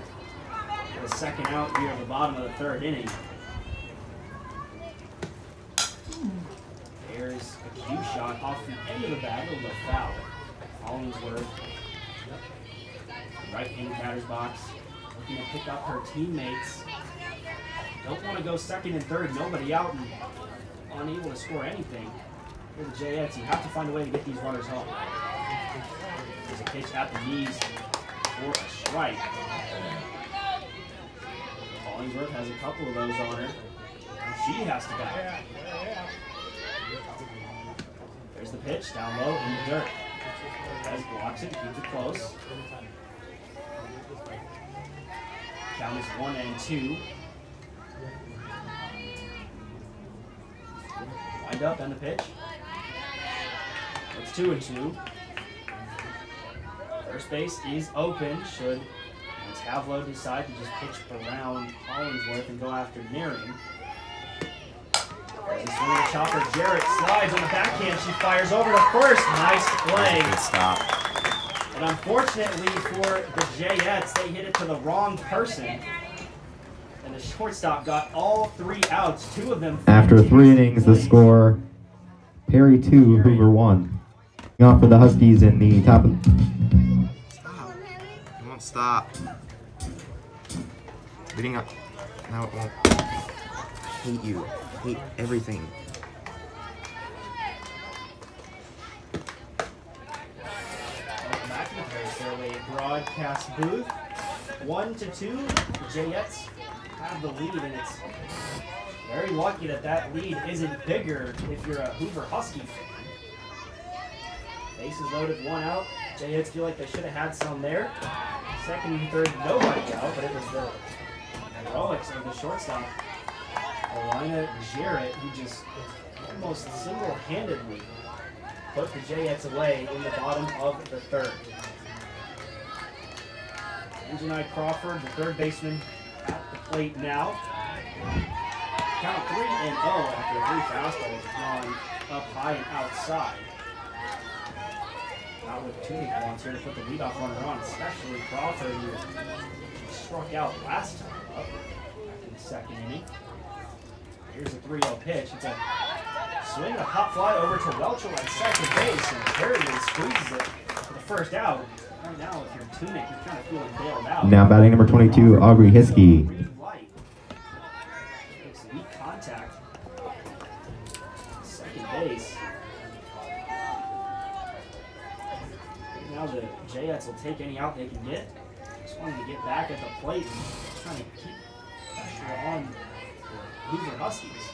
The second out here at the bottom of the third inning. There's a cue shot off the end of the bat, a little foul. Hollingsworth, right in the batter's box, looking to pick up her teammates. Don't want to go second and third, nobody out and unable to score anything. For the Jayettes, you have to find a way to get these runners home. There's a pitch at the knees for a strike. Hollingsworth has a couple of those on her. And she has to bat. There's the pitch, down low in the dirt. Lopez blocks it, keeps it close. Count is 1-2. Wind up and the pitch. It's 2-2. First base is open. Should Tavlo decide to just pitch around Hollingsworth and go after Nearing. As he swings the chopper, Jayette slides on the backhand. She fires over to first. Nice play. Good stop. And unfortunately for the Jayettes, they hit it to the wrong person. And the shortstop got all 3 outs. 2 of them. After 3 innings, the score, Perry 2, Hoover 1. Off for the Huskies in the top of... Stop. It won't stop. Leading up. No, it won't. I hate you. I hate everything. Welcome back to the Perry Fairway broadcast booth. 1-2. The Jayettes have the lead, and it's very lucky that that lead isn't bigger if you're a Hoover Husky fan. Bases loaded, 1 out. Jayettes feel like they should have had some there. Second and third, nobody out, but it was the heroics of the shortstop, Jayette, who just almost single-handedly put the Jayettes away in the bottom of the third. Anjanai Crawford, the third baseman, at the plate now. Count 3-0 after 3 fastballs gone up high and outside. Out with Tunic wants here to put the leadoff runner on, especially Crawford, who struck out last time up back in the second inning. Here's a 3-0 pitch. It's a swing, a hot fly over to Welchel at second base, and Kerrigan squeezes it for the first out. Right now, if you're Tunic, you're kind of feeling bailed out. Now batting number 22, Aubrey Hiskey. Green light. Makes weak contact. Second base. Now the Jayettes will take any out they can get. Just wanting to get back at the plate and trying to keep pressure on the Hoover Huskies.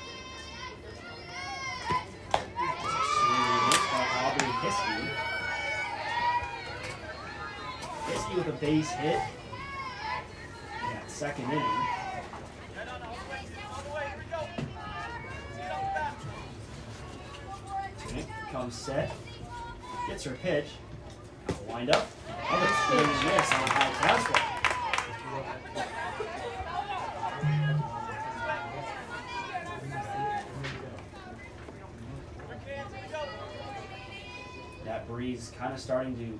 Swing by Aubrey Hiskey. Hiskey with a base hit in that second inning. Tunic comes set, gets her pitch. Wind up. Other swing and miss on a high fastball. That breeze kind of starting to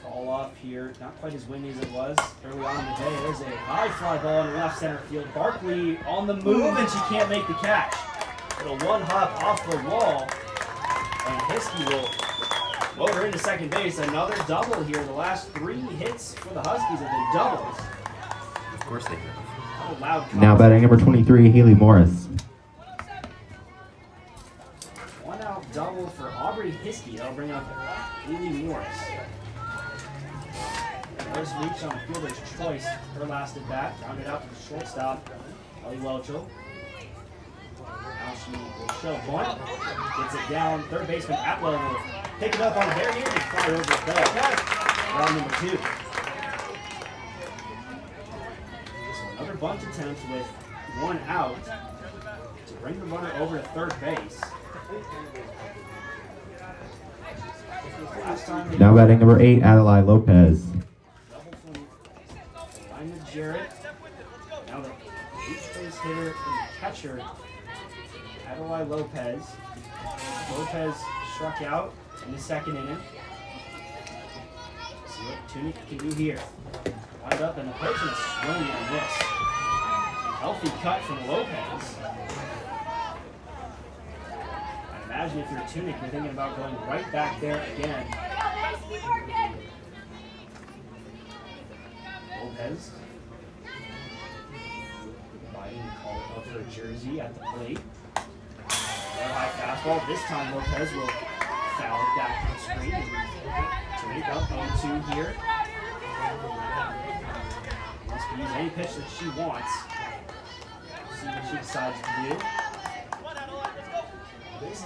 fall off here. Not quite as windy as it was early on in the day. There's a high fly ball in left center field. Barkley on the move, and she can't make the catch. Little one hop off the wall, and Hiskey will load her into second base. Another double here. The last 3 hits for the Huskies have been doubles. Of course they have. A loud Now batting number 23, Haley Morris. 1 out double for Aubrey Hiskey. That'll bring up Haley Morris. First reach on fielder's choice. Her last at bat. Rounded out to the shortstop, Ellie Welchel. Now she will show bunt. Gets it down. Third baseman Atwell will pick it up on a barehanded fly over the bell. Round number 2. So another bunt attempt with 1 out to bring the runner over to third base. Last time Now batting number 8, Adelaide Lopez. double from Lyman Jarrett. Now the base hitter and the catcher, Adelaide Lopez. Lopez struck out in the second inning. See what Tunic can do here. Wind up and the pitch and a swing and a miss. Healthy cut from Lopez. I imagine if you're Tunic, you're thinking about going right back there again. Lopez. Biden called up her jersey at the plate. High fastball. This time Lopez will foul it back to the screen. Tunic up 0-2 here. Wants to use any pitch that she wants. See what she decides to do.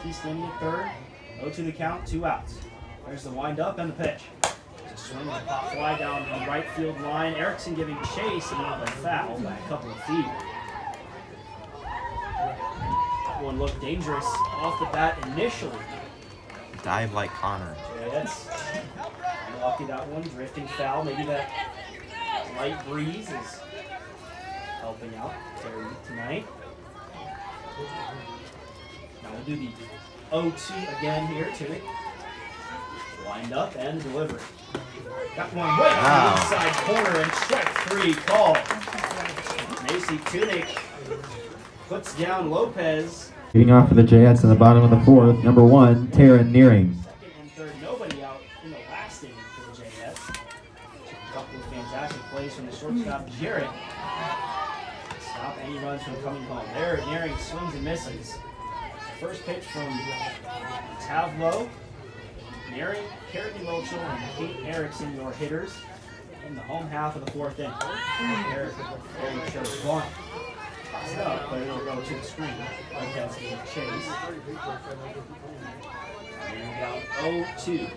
He's standing at third. 0-2 the count, 2 outs. There's the wind up and the pitch. There's a swing and a pop fly down the right field line. Erickson giving chase and another foul by a couple of feet. That one looked dangerous off the bat initially. Dive like Connor. Jayettes lucky that one, drifting foul. Maybe that light breeze is helping out Terry tonight. Now we'll do the 0-2 again here, Tunic. Wind up and delivery. Got one right Wow. to the inside corner and strike 3 call. Macy Tunic puts down Lopez. Leading off for the Jayettes in the bottom of the 4th, number 1, Taryn Nearing. Second and third, nobody out in the last inning for the Jayettes. A couple of fantastic plays from the shortstop, Jarrett. Stop any runs from coming home. There, Nearing swings and misses. First pitch from Tavlo. Nearing, Kerrigan Welchel, and Kate Erickson, your hitters. in the home half of the fourth inning. There shows bunt. Toss it up, but it'll go to the screen against the chase. And down 0-2.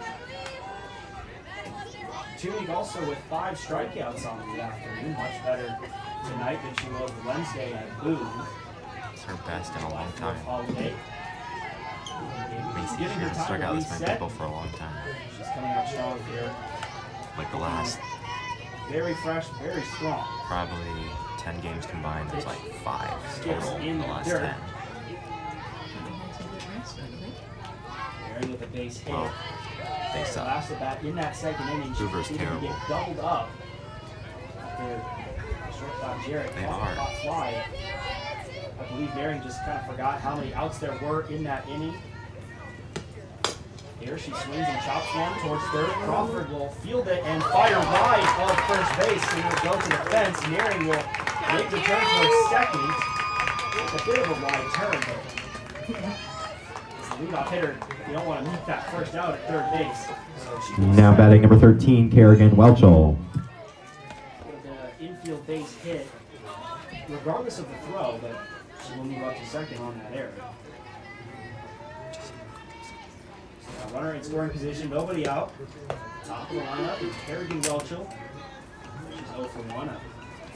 Tuning also with 5 strikeouts on the afternoon, much better tonight than she was Wednesday at Boone. It's her best in a long time. Holiday. She hasn't struck out this many people for a long time. She's coming out strong here. Like the last Very fresh, very strong. probably 10 games combined, there's like 5 Skips total in in the the last dirt. 10. Mary with a base hit. Well, they suck. Last at bat in that second inning, she Hoover's needed to terrible. get doubled up. After shortstop Jayette They caught are. a pop fly. I believe Daring just kind of forgot how many outs there were in that inning. Here she swings and chops one towards third. Crawford will field it and fire wide of first base, and it'll go to the fence. Mary will make the turn towards second. It's a bit of a wide turn, but as the leadoff hitter, you don't want to meet that first out at third base. So she goes Now second batting number 13, Kerrigan Welchel. with the infield base hit, regardless of the throw, but she will move up to second on that error. Runner in scoring position, nobody out. Top of the lineup is Kerrigan Welchel. She's 0 for 1. A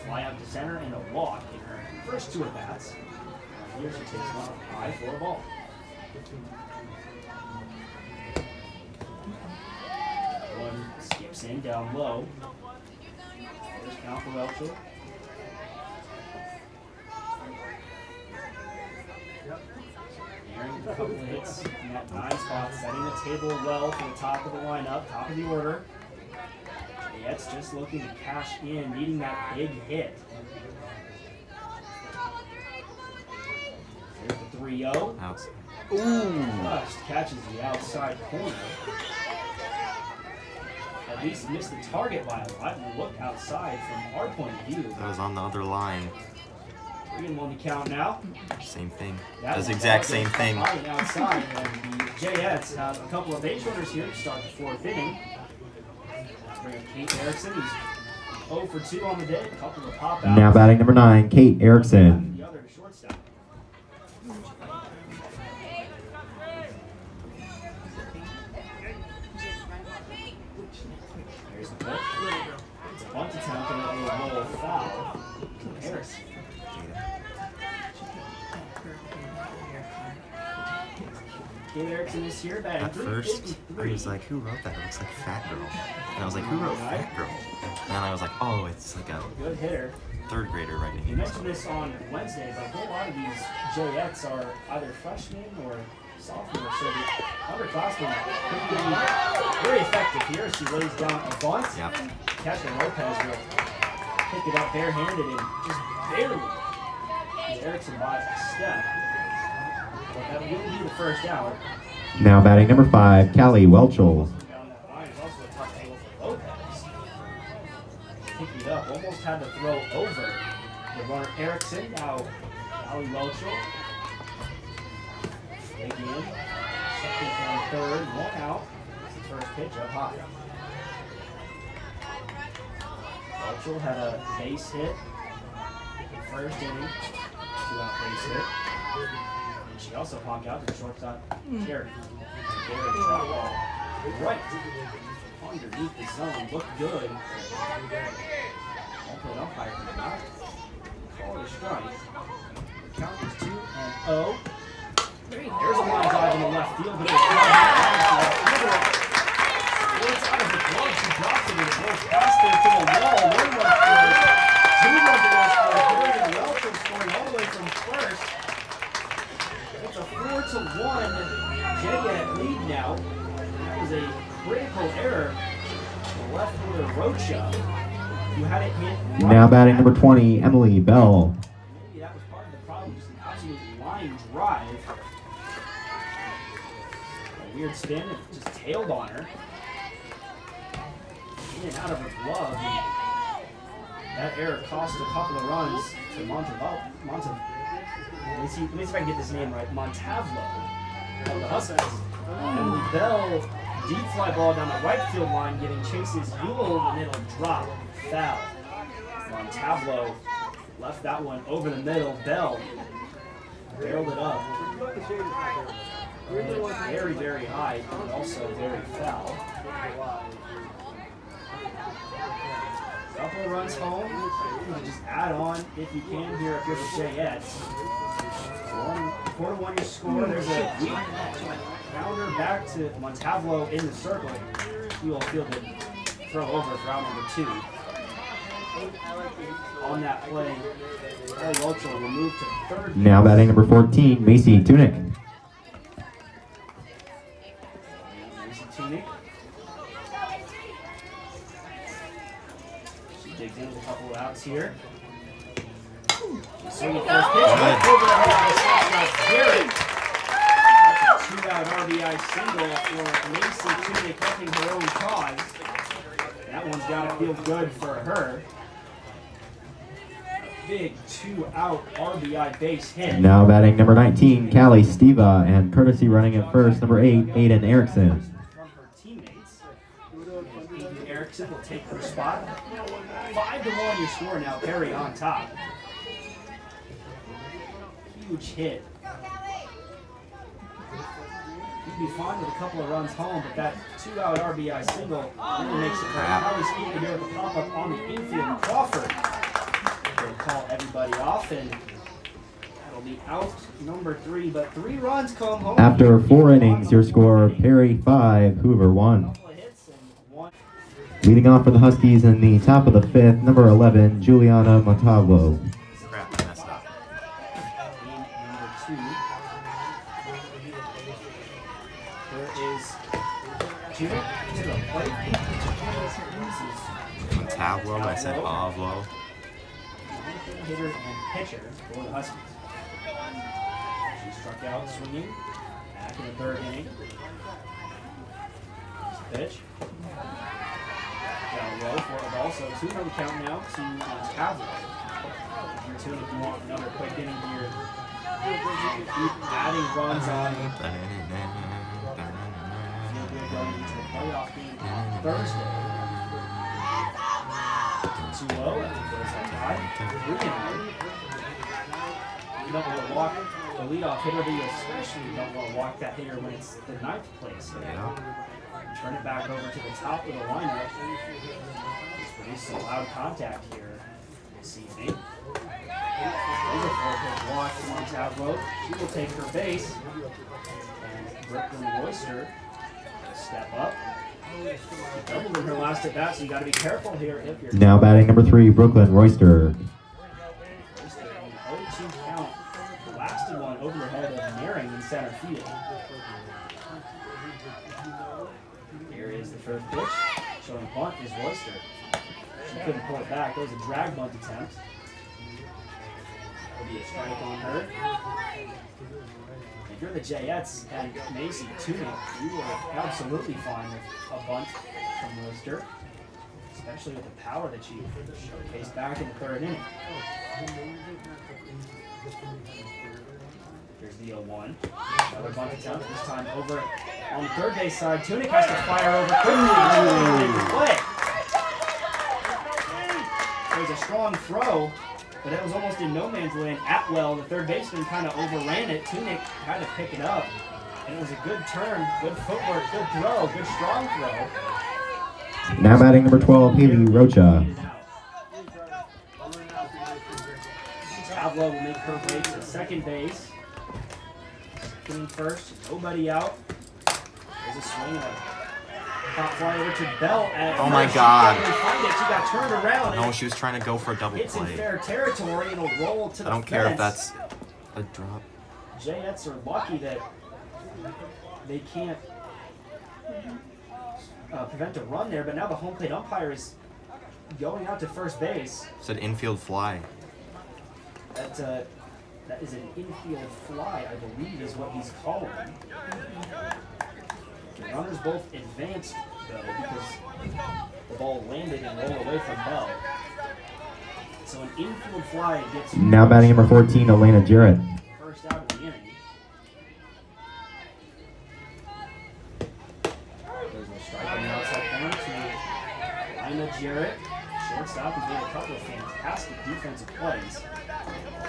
fly out to center and a walk in her first 2 at-bats. Here she takes one high for a ball. One skips in down low. First count for Welchel. A couple of hits in that 9 spot, setting the table well for the top of the lineup, top of the order. Jayette's just looking to cash in, needing that big hit. Here's the 3-0. Outs. Just catches the outside corner. At least missed the target by a lot. And look outside from our point of view. That was on the other line. 3-1 to count now. Same thing. That Does one exact ball same goes thing. high and outside, and the Jayettes have a couple of base runners here to start the 4th inning. Bring up Kate Erickson, who's 0 for 2 on the day. A couple of pop outs. Now batting number 9, Kate Erickson. The other to shortstop. Here's the pitch. It's a bunt attempt and it will roll foul. Erickson. Kate Erickson is here batting At first, I was like, who wrote that? It looks like Fat Girl. And I was like, who wrote Fat Girl? And then I was like, oh, it's like a good hitter. 3rd grader writing You it. mentioned this on Wednesday, but a whole lot of these Jayettes are either freshmen or sophomores, so the underclassmen could be very effective here. She lays down a bunt. Yep. Catcher Lopez will pick it up barehanded and just barely get Erickson by a step. But that will be the first out. Now batting number 5, Callie Welchel. Down that line is also a tough deal for Lopez. Picking it up, almost had to throw over the runner Erickson. Now, Ali Welchel. Dig in. Second and third, 1 out. It's the first pitch up high. Welchel had a base hit in the first inning. 2-out base hit. And she also honked out to the shortstop, Gary. Gary drop ball right underneath the zone. Looked good. Ultimate umpire did not call it a strike. The count is 2-0. There's a line drive in the left field, but it's out of the glove. She drops it and it goes past her to the wall. 1 run scored. 2 runs against Kerrigan Welchel scoring all the way from first. It's a 4-1 Jayette lead now. That was a critical error. The left fielder Rocha, who had it hit. Right Now batting number 20, Emmalee Bell. Maybe that was part of the problem, just an absolute line drive. A weird spin, it just tailed on her. In and out of her glove. And that error cost a couple of runs to let me see if I can get this name right. Montavlo of the Huskies. Emmalee Bell Deep fly ball down the right field line, getting Chase's Yule, and it'll drop. Foul. Montavlo left that one over the middle. Bell barreled it up. Very, very high, but also very foul. Couple of runs home. You can just add on if you can here if you're the Jayettes. 4-1 your score. There's a weak rounder back to Montavlo in the circle. He will field it, throw over for round number 2. On that play, Ultra will move to third. Now batting number 14, Macy Tunick. Macy Tunick. She digs in with a couple of outs here. Swing the first pitch, right over the head of the shortstop, Jayette. That's a 2-out RBI single for Macy Tunick, helping her own cause. That one's got to feel good for her. Big 2-out RBI base hit. Now batting number 19, Callie Steva, and courtesy running at first, number 8, Aiden Erickson. From her teammates. Aiden Erickson will take her spot. 5-1 your score now, Perry on top. Huge hit. You'd be fine with a couple of runs home, but that 2-out RBI single really makes it for Callie Steva here with a pop-up on the infield. Crawford will call everybody off, and that'll be out number 3, but 3 runs come home. After 4 innings, your score, Perry 5, Hoover 1. Leading off for the Huskies in the top of the 5th, number 11, Juliana Montavlo. Crap, I messed up. Game number 2. There is Judith to the plate. Montavlo, I said Pavlo. Hitter and pitcher for the Huskies. She struck out swinging back in the 3rd inning. Pitch. Down low for a ball, so 2-run count now to Montavlo. If you're tuned, if you want another quick inning here, keep adding runs on. Feel good going into the playoff game on Thursday. 2-0, and it goes on high. 3-0. You don't want to walk the leadoff hitter, but you especially don't want to walk that hitter when it's the 9th place hitter. Yeah. Turn it back over to the top of the lineup. Just produce some loud contact here this evening. Over 4-pitch walk from Montavlo. She will take her base. And Brooklyn Royster will step up. She doubled in her last at bat, so you got to be careful here if you're. Now batting number 3, Brooklyn Royster. Royster in 0-2 count. Blasted one over the head of Naring in center field. Here is the first pitch. Showing bunt is Royster. She couldn't pull it back. That was a drag bunt attempt. That'll be a strike on her. If you're the Jayettes and Macy Tunick, you are absolutely fine with a bunt from Royster, especially with the power that she showcased back in the 3rd inning. Here's the 0-1. Another bunt attempt, this time over on the 3rd base side. Tunick has to fire over quickly. It was a strong throw, but it was almost in no man's land. Atwell, the 3rd baseman, kind of overran it. Tunick had to pick it up. And it was a good turn, good footwork, good throw, good strong throw. Now batting number 12, Haley Rocha. Atwell will make her way to 2nd base. Getting first, nobody out. There's a swing, pop fly over to Bell at Oh my first. God. She couldn't find it. She got turned around. No, and she was trying to go for a double it's in play. fair territory. It'll roll to the I don't care if fence. that's a drop. Jayettes are lucky that they can't prevent a run there, but now the home plate umpire is going out to first base. Said infield fly. That is an infield fly, I believe, is what he's calling. The runners both advanced, though, because the ball landed and rolled away from Bell. So an infield fly gets Now batting number 14, Elena Jarrett. first out of the inning. fantastic defensive plays.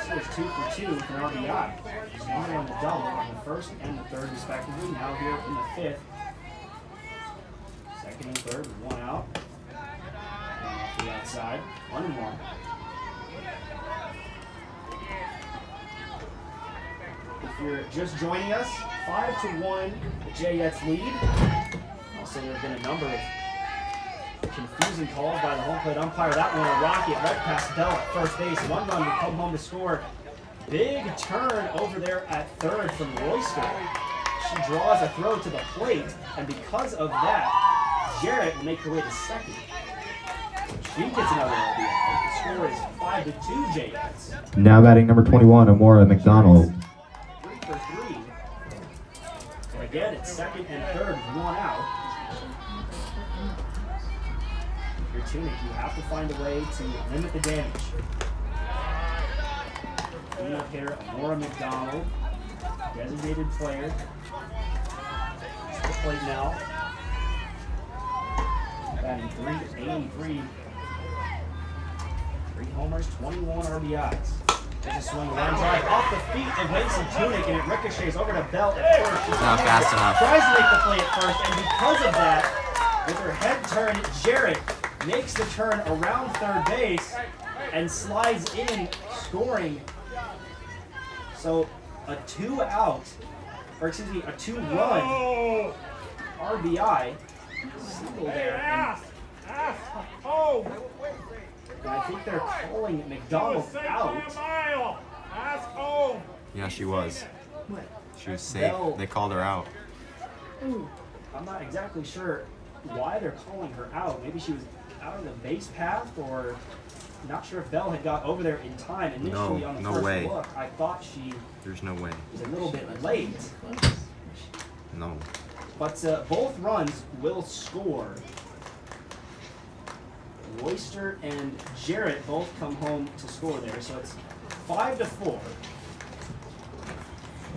So it's 2 for 2 for an RBI. She's one on the double on the first and the third respectively. Now here in the fifth. Second and third with one out. And off the outside. 1-1. If you're just joining us, 5-1 the Jayettes lead. Also, there have been a number of confusing calls by the home plate umpire. That one a rocket right past Bell at first base. One run would come home to score. Big turn over there at third from Royster. She draws a throw to the plate, and because of that, Jayette will make her way to second. She gets another RBI. The score is 5-2 Jayettes. Now batting number 21, Amora McDonald. 3 for 3. So again, it's second and third, one out. If you're Tunic, you have to find a way to limit the damage. Cleanup hitter, Amora McDonald, designated player. It's the plate now. Batting .383. 3 homers, 21 RBIs. There's a swing, line drive off the feet of Mason Tunic, and it ricochets over to Bell at first. She's Not fast enough. Tries to make the play at first, and because of that, with her head turned, Jayette makes the turn around third base and slides in, scoring. So a 2-out, or excuse me, a 2-run RBI single there. And I think they're calling McDonald out. Yeah, she was. She was safe. Bell. They called her out. I'm not exactly sure why they're calling her out. Maybe she was out of the base path, or not sure if Bell had got over there in time. Initially No, on the no first way. look, I thought she There's no way. was a little bit late. No. But both runs will score. Royster and Jayette both come home to score there, so it's 5-4.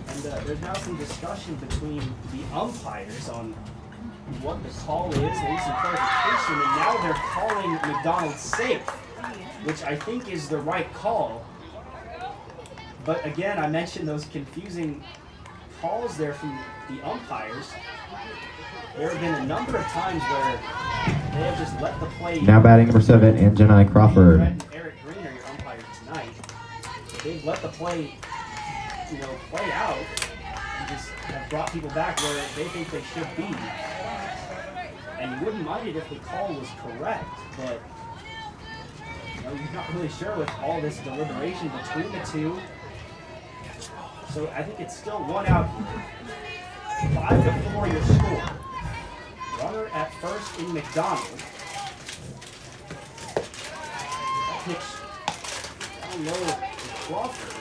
And there's now some discussion between the umpires on what the call is, maybe some clarification, and now they're calling McDonald safe, which I think is the right call. But again, I mentioned those confusing calls there from the umpires. There have been a number of times where they have just let the play. Now batting number 7, Anjani Crawford. Brett and Eric Green are your umpires tonight. They've let the play, play out and just have brought people back where they think they should be. And you wouldn't mind it if the call was correct, but you're not really sure with all this deliberation between the two. So I think it's still 1 out here. 5-4 your score. Runner at first in McDonald. That pitch down low to Crawford.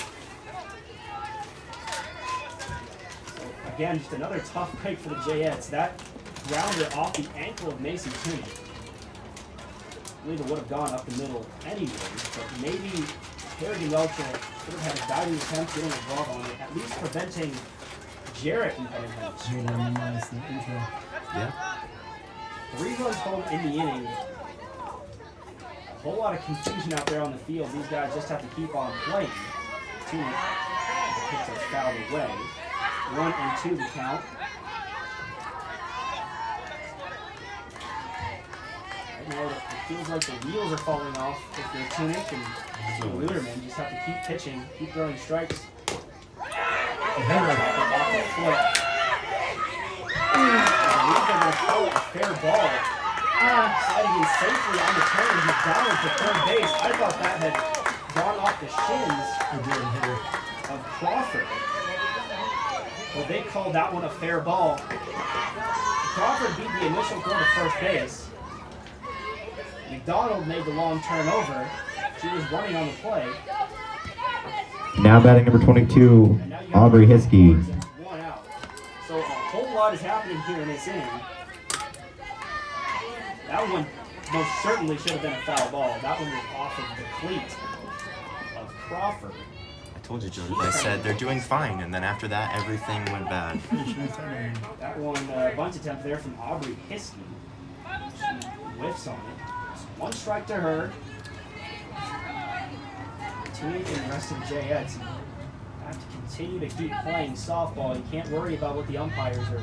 So again, just another tough break for the Jayettes. That grounder off the ankle of Mason Tunic. I believe it would have gone up the middle anyways, but maybe Harrigan Welchel could have had a diving attempt, getting a glove on it, at least preventing Jayette from coming home. Yeah. 3 runs home in the inning. A whole lot of confusion out there on the field. These guys just have to keep on playing. Tunic kicks us fouled away. 1-2 the count. Right now it feels like the wheels are falling off if you're Tunic, and the Wheelermen just have to keep pitching, keep throwing strikes. Off the foot. I believe they're going to call it a fair ball. Sliding in safely on the turn, McDonald to third base. I thought that had gone off the shins of Crawford. Well, they called that one a fair ball. Crawford beat the initial throw to first base. McDonald made the long turnover. She was running on the play. Now batting number 22, And now you got Aubrey Hiskey. 1 out. So a whole lot is happening here in this inning. That one most certainly should have been a foul ball. That one was off of the cleat of Crawford. I told you, Joseph. I said they're doing fine, and then after that, everything went bad. That one, bunt attempt there from Aubrey Hiskey. She whiffs on it. So 1 strike to her. Tunic and the rest of the Jayettes have to continue to keep playing softball. You can't worry about what the umpires are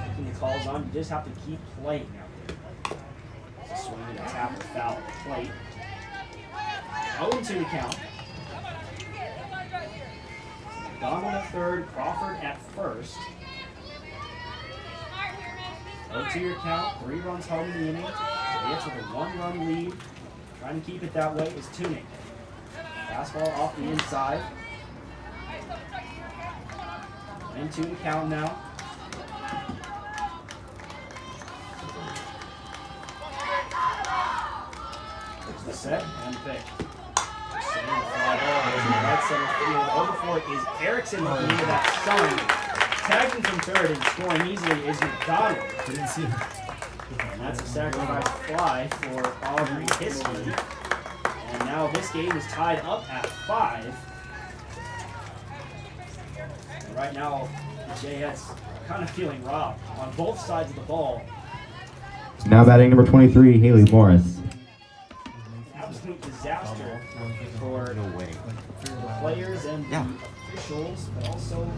making the calls on. You just have to keep playing out there. It's a swing and a tap or foul at the plate. 0-2 to count. Donald at third, Crawford at first. 0-2 your count, 3 runs home in the inning. Jayettes with a 1-run lead. Trying to keep it that way is Tunic. Fastball off the inside. 9-2 to count now. There's the set and the pitch. Fly ball right center field. Over for it is Erickson looking into that sun. Tagging from third and scoring easily is McDonald. Didn't see him. And that's a sacrifice fly for Aubrey Hiskey. And now this game is tied up at 5. And right now, the Jayettes are kind of feeling robbed on both sides of the ball. Now batting number 23, Haley Morris. Absolute disaster for No way. the players and Yeah. the officials, but also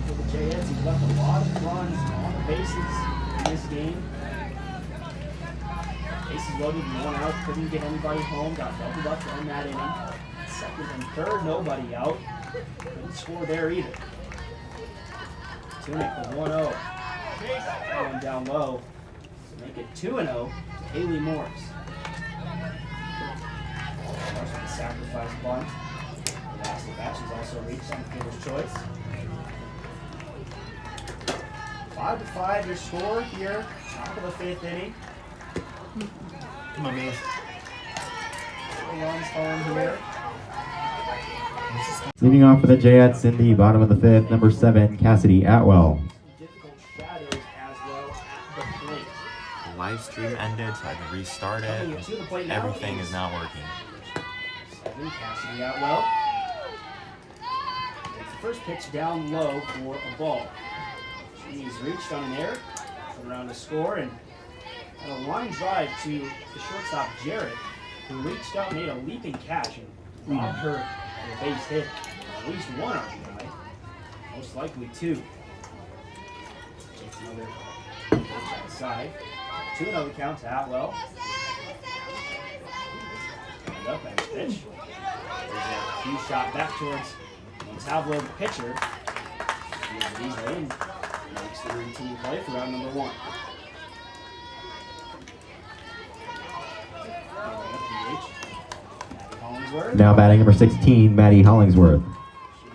for the Jayettes. He's left a lot of runs on the bases in this game. Bases loaded, 1 out, couldn't get anybody home, got doubled up to end that inning. Second and third, nobody out. Couldn't score there either. Tunic with 1-0. Going down low to make it 2-0 to Haley Morris. Morris with the sacrifice bunt. The last at bat, she's also reached on fielder's choice. 5-5 your score here, top of the 5th inning. Come on, man. 4 runs home here. Leading off for the Jayettes in the bottom of the 5th, number 7, Cassidy Atwell. Difficult shadows as well at the plate. The live stream ended, so I had to restart Coming it. to the plate now Everything is not working. 7, Cassidy Atwell. Takes the first pitch down low for a ball. She's reached on an error, around to score, and a line drive to the shortstop Jayette, who reached out, made a leaping catch, and robbed her of a base hit. At least 1 RBI, most likely 2. Takes another pitch outside. 2-0 count to Atwell. And up and pitch. There's a cue shot back towards Montalvo, the pitcher. Fields it easily and makes the routine play for round number 1. Now batting number 16, Maddie Hollingsworth.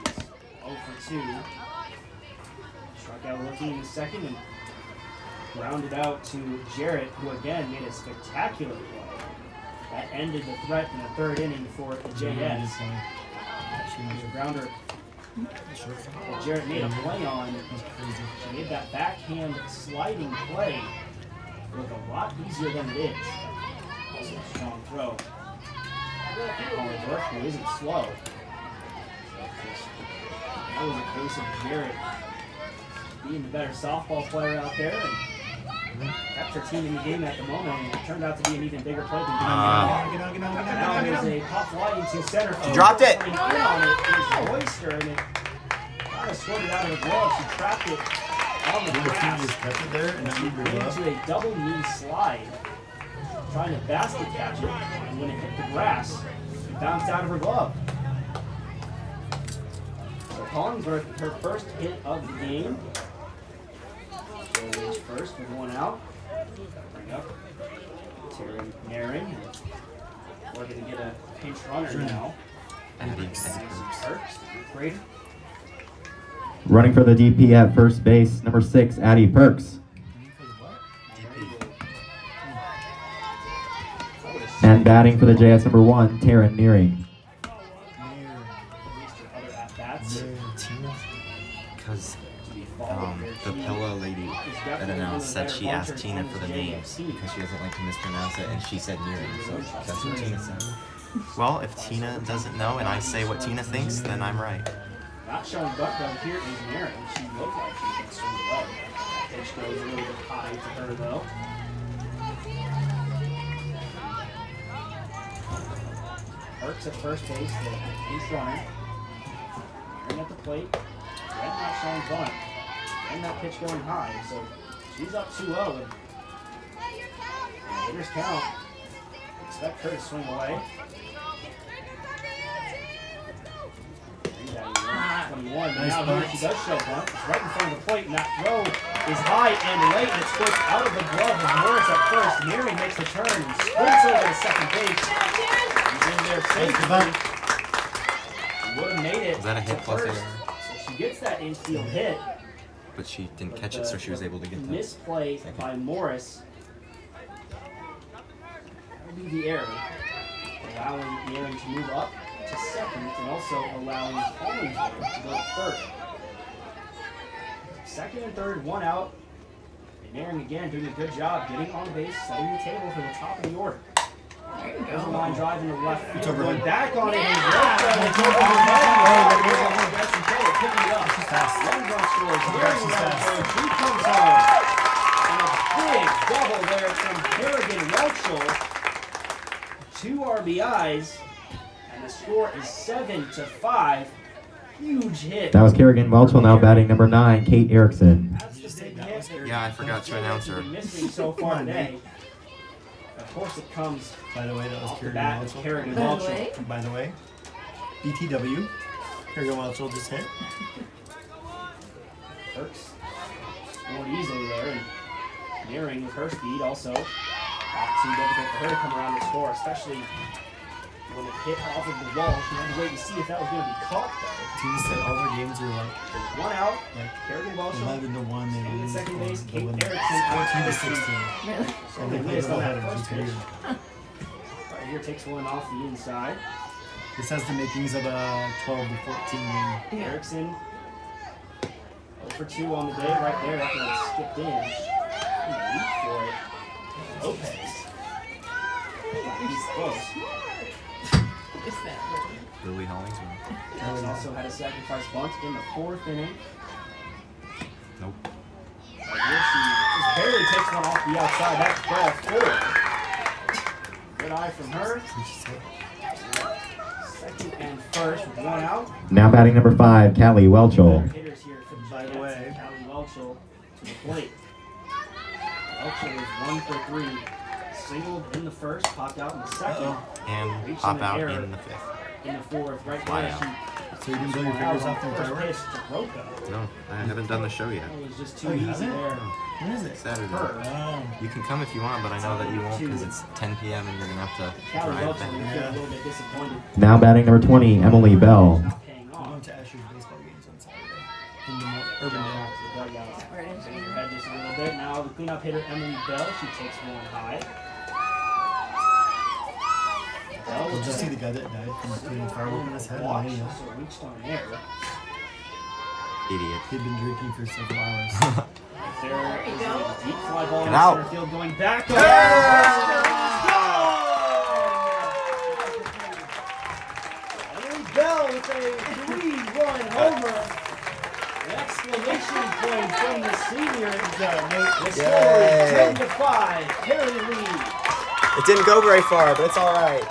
She's 0 for 2. Struck out looking in the second and grounded out to Jayette, who again made a spectacular play. That ended the threat in the 3rd inning for the Jayettes. The grounder that Jayette made a play on. She made that backhand sliding play look a lot easier than it is. Also a strong throw. Hollingsworth, who isn't slow. That was a case of Jayette being the better softball player out there and kept her team in the game at the moment, and it turned out to be an even bigger play than being Get on. Now there's a pop fly into center field. Dropped it. In on it is Oyster, and it kind of squirted out of the glove. She trapped it on the grass. Just kept it there and not leave your glove. Into a double knee slide, trying to basket catch it, and when it hit the grass, it bounced out of her glove. So Hollingsworth, her first hit of the game. She'll reach first with 1 out. Bring up Terry Naring. We're going to get a pinch runner now. Perks, Braden. Running for the DP at first base, number 6, Addie Perks. And batting for the Jayettes, number 1, Taryn Nearing. Because the pillow lady that announced said she asked Tina for the names because she doesn't like to mispronounce it, and she said Nearing, so that's what Tina said. Well, if Tina doesn't know and I say what Tina thinks, then I'm right. Not showing butt down here is Naring. She looked like she was going to swing away. That pitch goes a little bit high to her though. Hurts at first base, the ace runner. Aaron at the plate. Red not showing bunt. And that pitch going high, so she's up 2-0. And hitters count. Expect her to swing away. 21. Nice Now bunt. here she does show bunt. It's right in front of the plate, and that throw is high and late, and it's pushed out of the glove of Morris at first. Mary makes the turn and sprints over to second base. He's in there safely. She would have made it. Was that a hit to plus first. error? So she gets that infield hit. But she didn't But catch it, so she was able to get the misplay second. by Morris. That'll be the error, allowing Aaron to move up to second and also allowing Hollingsworth to go to third. Second and third, one out. And Aaron again doing a good job getting on base, setting the table for the top of the order. There's a line drive in the left field, going back on it, and picking it up. One run scores. Aaron around third. He comes home. And a big double there from Kerrigan Welchel. 2 RBIs, and the score is 7-5. Huge hit. That was Kerrigan Welchel, now batting number 9, Kate Erickson. That's the big hit. Yeah, I forgot to announce her. Missing so far today. Of course, it comes By the way, that was off the Kerrigan bat with Welchel. Kerrigan By the Welchel. way. By the way, BTW. Kerrigan Welchel just hit. Turks scored easily there, and Nearing with her speed also. Not too difficult for her to come around and score, especially when it hit off of the wall. She had to wait and see if that was going to be caught though. Teams said all their games were like There's one out. like Kerrigan Welchel. 11-1. They And lose. second base, The Kate win- Erickson. 14-16. Really? So And they they played missed on that doubleheaders. first It's weird. pitch. Right here takes one off the inside. This has the makings of a 12-14 game. Yeah. Erickson 0 for 2 on the day right there after it skipped in. Reach for it. Lopez. He's close. Is that really? Lily Hollingsworth. He also had a sacrifice bunt in the 4th inning. Nope. Right here she just barely takes one off the outside. That's ball 4. Good eye from her. Second and first with one out. Now batting number 5, Callie Welchel. Hitters here for the By the Jayettes. way. Callie Welchel to the plate. Welchel is 1 for 3. Singled in the first, popped out in the second. And Reaching pop an out error. in the 5th. In the 4th, right Fly there, out. she So you didn't blow your swung out fingers on off the the first fireworks? pitch to Roca. No, I haven't done the show yet. That was just Oh, too you easy haven't? there. When is it? Saturday. Her. Oh. You can come if you want, but I know that you won't because it's 10 p.m. and you're going to have to Callie drive Welchel back. was a little bit disappointed. Now batting number 20, Emmalee Bell. Not paying I'm off. going to Asher's baseball games on Saturday. In the Urban Down Dome. out to the dugout. Right into Bang your your head just a little bit. Now the cleanup hitter Emmalee Bell, she takes one high. Bell Did with you the see the guy that died from putting a firework on his head? watch, Yeah. so reached on an error. Idiot. He'd been drinking for several hours. There is a deep fly ball in Get out. center field going back. Emmalee Bell with a 3-run homer. An exclamation point from the senior. The score is 10-5. Perry lead. It didn't go very far, but it's all right.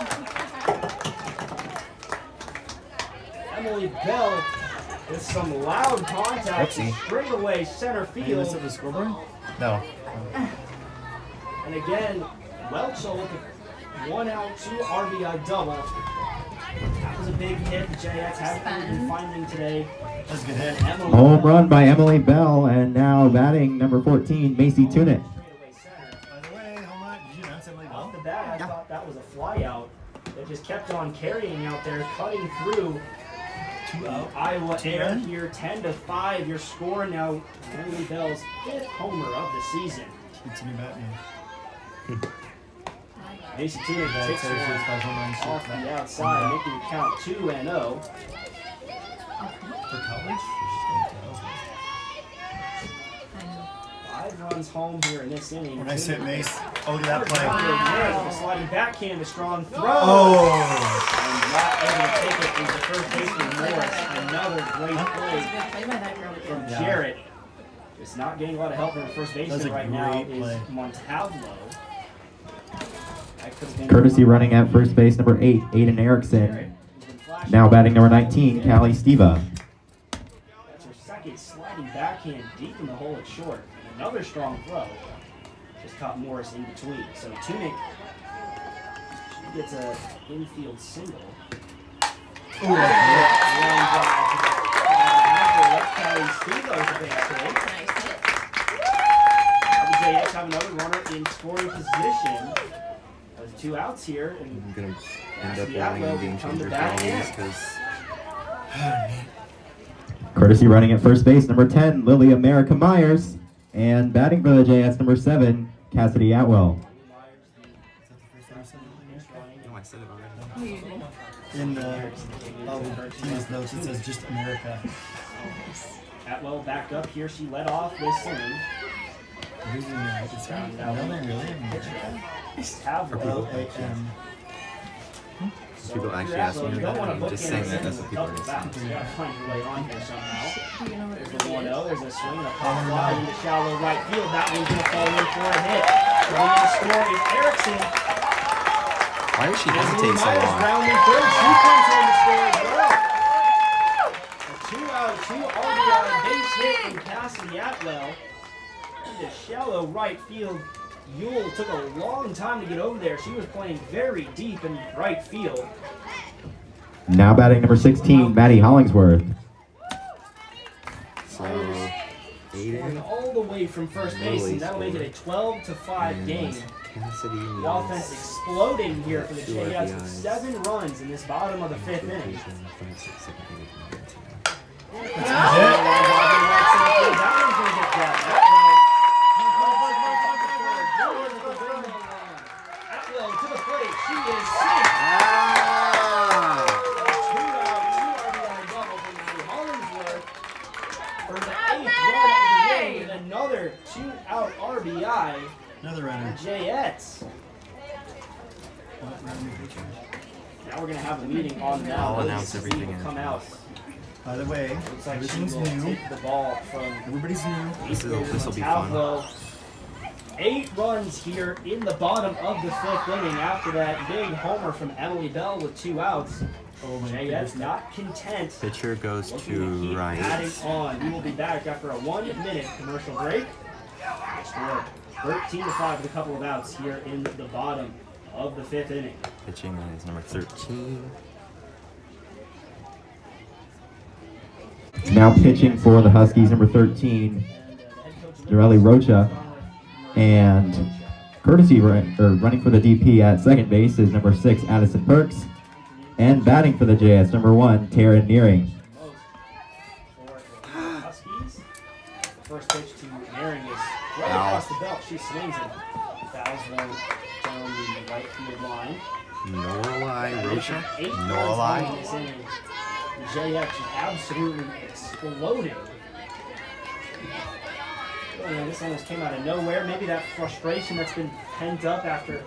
Emmalee Bell with some loud contact to Whoopsie. straight away center Hey, field. listen to the scoreboard? No. And again, Welchel with a 1-out, 2 RBI double. That was a big hit. The Jayettes haven't been finding today. That's a good hit. Emmalee Home Bell run by Emmalee Bell, and now batting number 14, Macy Tunick. straightaway center. By the way, hold on. Did you announce Emily Off Bell? the bat, I thought that was a fly out. That just kept on carrying out there, cutting through. 2 out. Iowa Two Air run? here, 10-5. Your score now. Emmalee Bell's 5th homer of the season. It's a new Batman. Macy Tunick That's takes our one first 5 home runs off for the outside, making it count 2-0. college. 5 runs home here in this inning. Nice hit, Mace. Oh, look at that play. There with a sliding backhand, a strong throw. Oh! And not able to take it is the first baseman Morris. Another great That was a play good play by that girl. from Yeah. Jarrett. Just not getting a lot of help from the first That was baseman a right now great is play. Montavlo. That could have been Courtesy running at first base, number 8, Aiden Erickson. He's been flashing. Now batting number 19, Callie Steva. That's her second sliding backhand deep in the hole at short. And another strong throw. Just caught Morris in between. So Tunic, she gets a infield single. Ooh, long drive. That's Callie Steva with the base hit. Nice hit. The Jayettes have another runner in scoring position. There's 2 outs here, and I'm gonna end up Yeah, rolling well, a game come to changer for bat all these again. because Courtesy running at first base, number 10, Lily America Myers. And batting for the Jayettes, number 7, Cassidy Atwell. no, I said it already. Who you did? In the team's notes, it says just America. Atwell back up here. She led off this inning. Who's in there? It's America, really? Tavlo. L-A-M. People actually ask me You don't want to that. book Just in saying this that, inning that's with what people double are bounce. saying. You gotta find your way on here somehow. Do you know what There's it the 1-0. is? There's a swing and a pop fly into shallow right field. That one's gonna fall in for a hit. Running the score is Erickson. Why does she Emmalee hesitate so Myers long? rounding third. She comes on the score as well. A 2-out, 2 RBI base hit from Cassidy Atwell. Into shallow right field. Yule took a long time to get over there. She was playing very deep in right field. Now batting number 16, Maddie Hollingsworth. So, Going Aiden, all the way from first base, and that'll make it a 12-5 game. Cassidy, The offense exploding here for the 2 Jayettes with RBIs. 7 runs in this bottom of the 5th inning. 5, 6, 7, 8, 9, 10. That one's gonna get grabbed. Atwell to the plate. She is safe. Ah! 2-out, 2 RBI double from Maddie Hollingsworth for the 8th run of the game with another 2-out RBI. Another runner. Jayettes. Now we're gonna have a meeting on now. I'll Lily announce everything will in come out. By the way, Looks like she everything's will new. take the ball from Everybody's new. This'll be fun. Tavlo. 8 runs here in the bottom of the 5th inning after that big homer from Emmalee Bell with 2 outs. Oh my Jayettes goodness. not content. Pitcher goes Looking to keep right. adding on. We will be back after a 1-minute commercial break. Score 13-5 with a couple of outs here in the bottom of the 5th inning. Pitching is number 13. Now pitching for the Huskies, number 13, Norelli Rocha. And courtesy running for the DP at second base is number 6, Addison Perks. And batting for the Jayettes, number 1, Taryn Nearing. For the Huskies, the first pitch to Nearing is right across the belt. She swings it. Fouls one down the right field line. Norlai Rocha? 8 runs in Norlai? this inning. The Jayettes is absolutely exploding. This almost came out of nowhere. Maybe that frustration that's been pent up after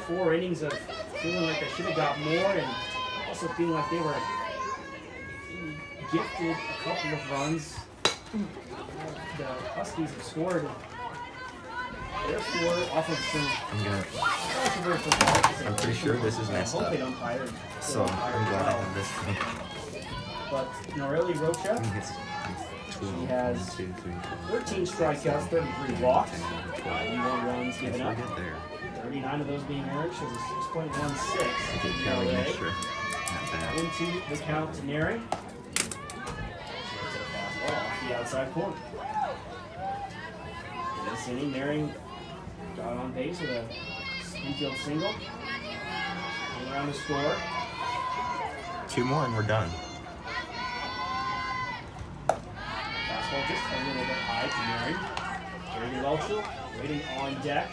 4 innings of feeling like they should have got more, and also feeling like they were gifted a couple of runs. The Huskies have scored their score off of some controversial calls. I'm pretty sure this is messed I hope up. they don't fire. So I'm glad I have this thing. But Norelli Rocha, It's she 12, has 1, 2, 3, 4, 13 strikeouts, 33 walks, 91 runs If given we up, get there, 39 of those being earned. She has a I 6.16 get Kelly ERA. extra. Not bad. Into the count to Nearing. It's a fastball off the outside corner. In this inning, Nearing got on base with a infield single. Going around the score. 2 more and we're done. Fastball just a little bit high to Nearing. Jeremy Welchel waiting on deck.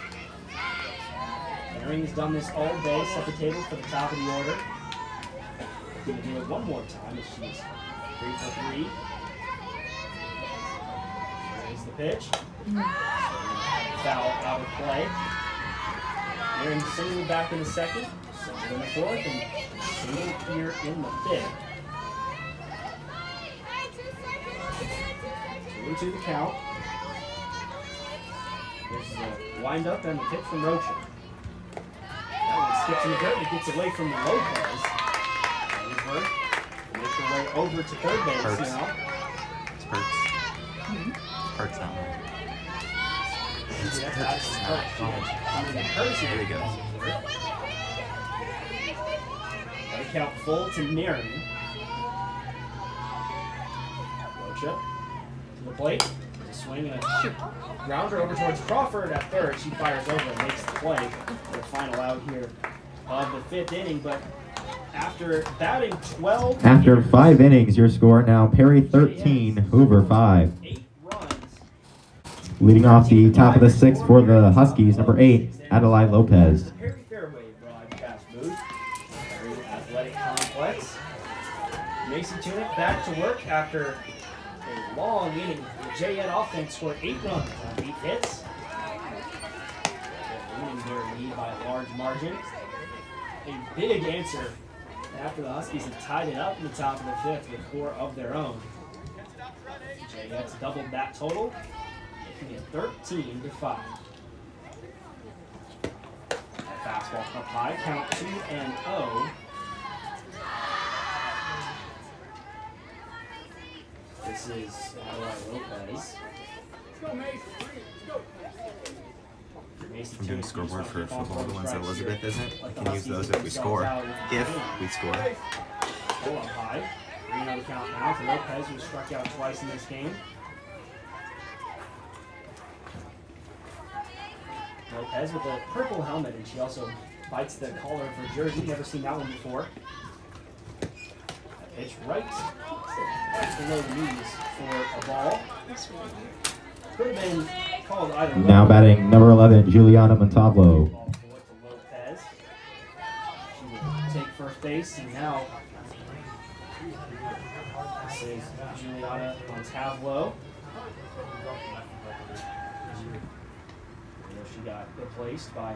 Nearing has done this all day, set the table for the top of the order. Going to do it one more time as she's 3 for 3. There's the pitch. Foul out of play. Nearing single back in the second, single in the 4th, and single here in the 5th. 2-2 the count. There's the wind up and the pitch from Rocha. skips in the dirt and it gets away from the Lopez. Over. Make her way over to third base Hurts. now. It's Hurts. Hurts that one. That's Hurts. There he goes. Got to count full to Marion. Rocha to the plate. A swing and a grounder over towards Crawford at third. She fires over and makes the play for the final out here of the 5th inning. But after batting 12 After 5 innings, your score now Perry 13, Hoover 5. 8 runs. Leading off the top of the 6th for the Huskies, number 8, Adelaide Lopez. Perry Fairway broadcast booth. Perry Athletic Complex. Macy Tunick back to work after a long inning. The Jayette offense scored 8 runs on 8 hits. They're winning their lead by a large margin. A big answer after the Huskies had tied it up in the top of the 5th with 4 of their own. Jayette's doubled that total, making it 13-5. That fastball up high, count 2-0. This is Adelaide Lopez. I'm doing a scoreboard for football, the ones that Elizabeth isn't. We can use those if we score. If we score. Pull up high. 3-0 count now to Lopez, who struck out twice in this game. Lopez with a purple helmet, and she also bites the collar of her jersey. Never seen that one before. Pitch right below the knees for a ball. Could have been called either way. Now batting number 11, Juliana Montalvo. Ball forward to Lopez. She will take first base, and now this is Juliana Montalvo. She got replaced by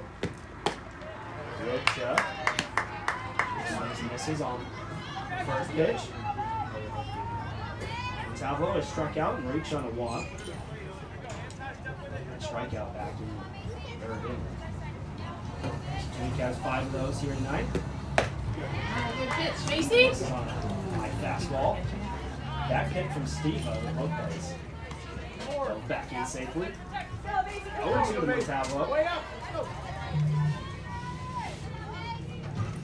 Rocha. Misses on first pitch. Montalvo is struck out and reached on a walk. Strikeout back in the third inning. Tunick has 5 of those here tonight. Good pitch, Macy. This is on a high fastball. Back hit from Steve Lopez. Back in safely. 0-2 to Montalvo.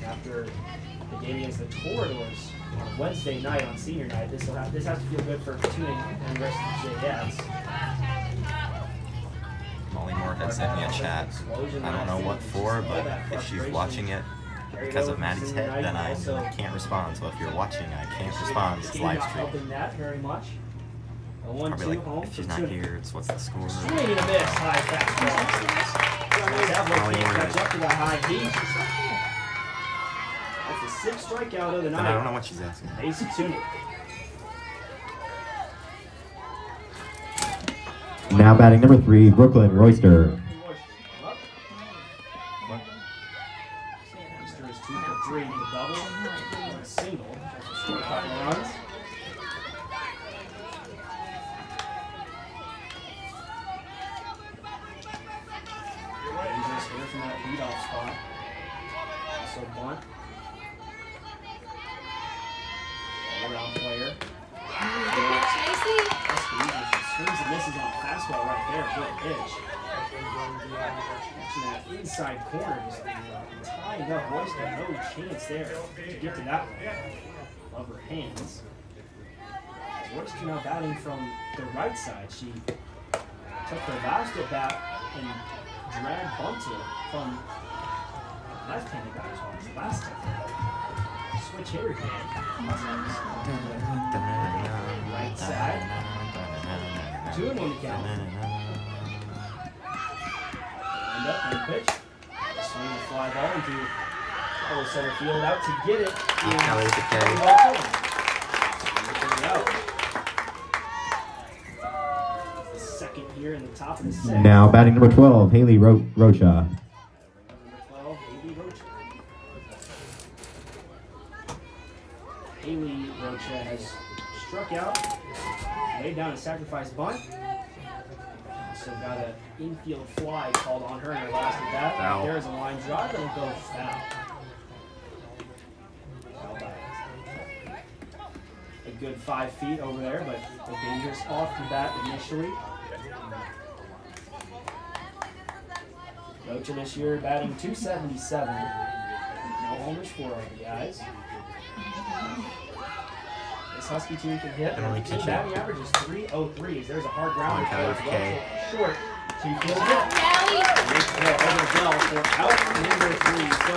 After the game against the Toradors on Wednesday night on senior night, this has to feel good for Tunick and the rest of the Jayettes. Molly Moore had sent me a chat. I don't know what for, but if she's watching it because of Maddie's head, then I can't respond. So if you're watching, I can't respond. It's live stream. Very much. Probably like, if she's not here, it's what's the score? Swing and a miss, high fastball. Montalvo can't catch up to that high heat. That's the 6th strikeout of the And I don't know night. what she's asking. Macy Tunick. Now batting number 3, Brooklyn Royster. Royster is 2 for 3 with a double and a single. That's a short couple runs. Dangerous hitter from that leadoff spot. Also bunt. All-around player. Macy. Swings and misses on a fastball right there. Good pitch. Catching that inside corner, just tying up Royster. No chance there to get to that one. Love her hands. Royster now batting from the right side. She took her last at bat and drag bunted from left-handed batter's box last time. Switch hitter here. Right side. 2-1 to count. Lined up and pitch. Swing a fly ball into center field out to get it. Kelly's the carry. Second here in the top of the 6th. Now batting number 12, Haley Rocha. Number 12, Haley Rocha. Haley Rocha has struck out, laid down a sacrifice bunt. Also got an infield fly called on her in her last at bat. Foul. There's a line drive, and it goes foul. good 5 feet over there, but a dangerous off the bat initially. Rocha this year batting .277. No homers for our guys. This Husky team can hit. Emmalee Team Kitchen. batting average is .303. There's a hard ground. Callie with K. Short. She fields it. Callie. Over Bell for out number 3. So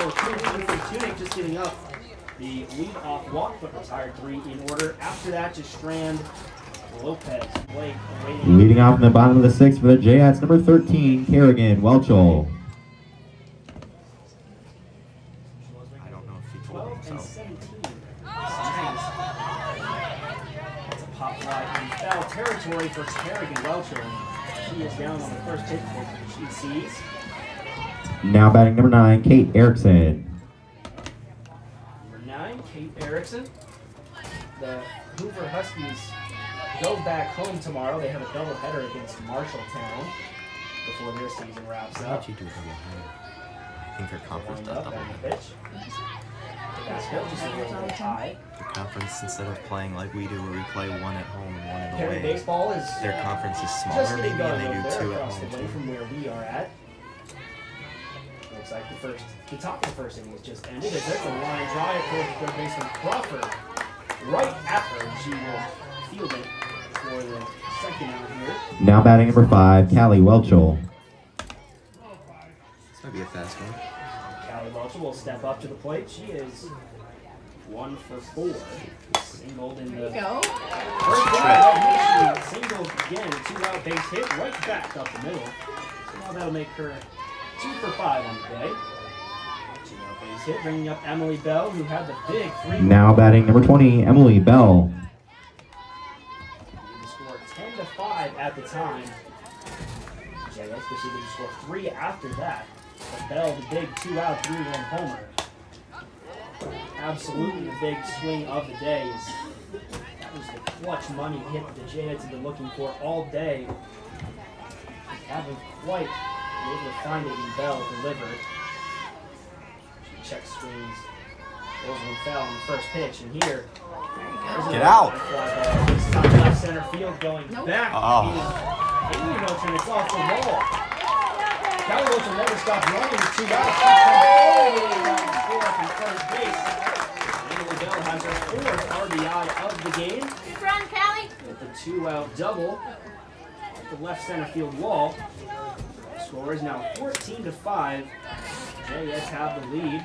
Tunic just getting up the lead-off walk, but retired 3 in order. After that, just Strand, Lopez, Blake, awaiting. Leading off in the bottom of the 6th for the Jayettes, number 13, Kerrigan Welchel. I don't know if he told 12 and himself. 17. That's a pop fly in foul territory for Kerrigan Welchel. She is down on the first hit for she sees. Now batting number 9, Kate Erickson. Number 9, Kate Erickson. The Hoover Huskies go back home tomorrow. They have a doubleheader against Marshalltown before their season wraps How up. would you do double header? I think their conference Wind does up double and the header. pitch. The basket just a little bit high. The conference, instead of playing like we do, where we play one at home and one Perry away, baseball is their conference is just smaller getting maybe, going and they over do there 2 at across the home way too. from where we are at. Looks like the top of the first inning has just ended. As there's a line drive towards third baseman Crawford, right at her. She will field it for the second out here. Now batting number 5, Callie Welchel. This might be a fast one. Callie Welcher will step up to the plate. She is 1 for 4. Singled in the Go. first inning. Singled again. 2-out base hit right back up the middle. So now that'll make her 2 for 5 on the day. 2-out base hit, bringing up Emmalee Bell, who had the big 3. Now batting number 20, Emmalee Bell. The score 10-5 at the time. Jayettes proceeded to score 3 after that. But Bell, the big 2-out, 3-run homer. Absolutely the big swing of the day. That was the clutch money hit that the Jayettes have been looking for all day. Just haven't quite been able to find it, and Bell delivered. Check swings. Those one fell on the first pitch, and here. Get out! This time left center field going Nope. back. Oh. Emmalee Welcher, it's off the wall. Callie Welcher never stopped running with 2 outs. She comes all the way around the score from first base. Emmalee Bell has her 4th RBI of the game Good run, Callie. with a 2-out double at the left center field wall. The score is now 14-5. Jayettes have the lead.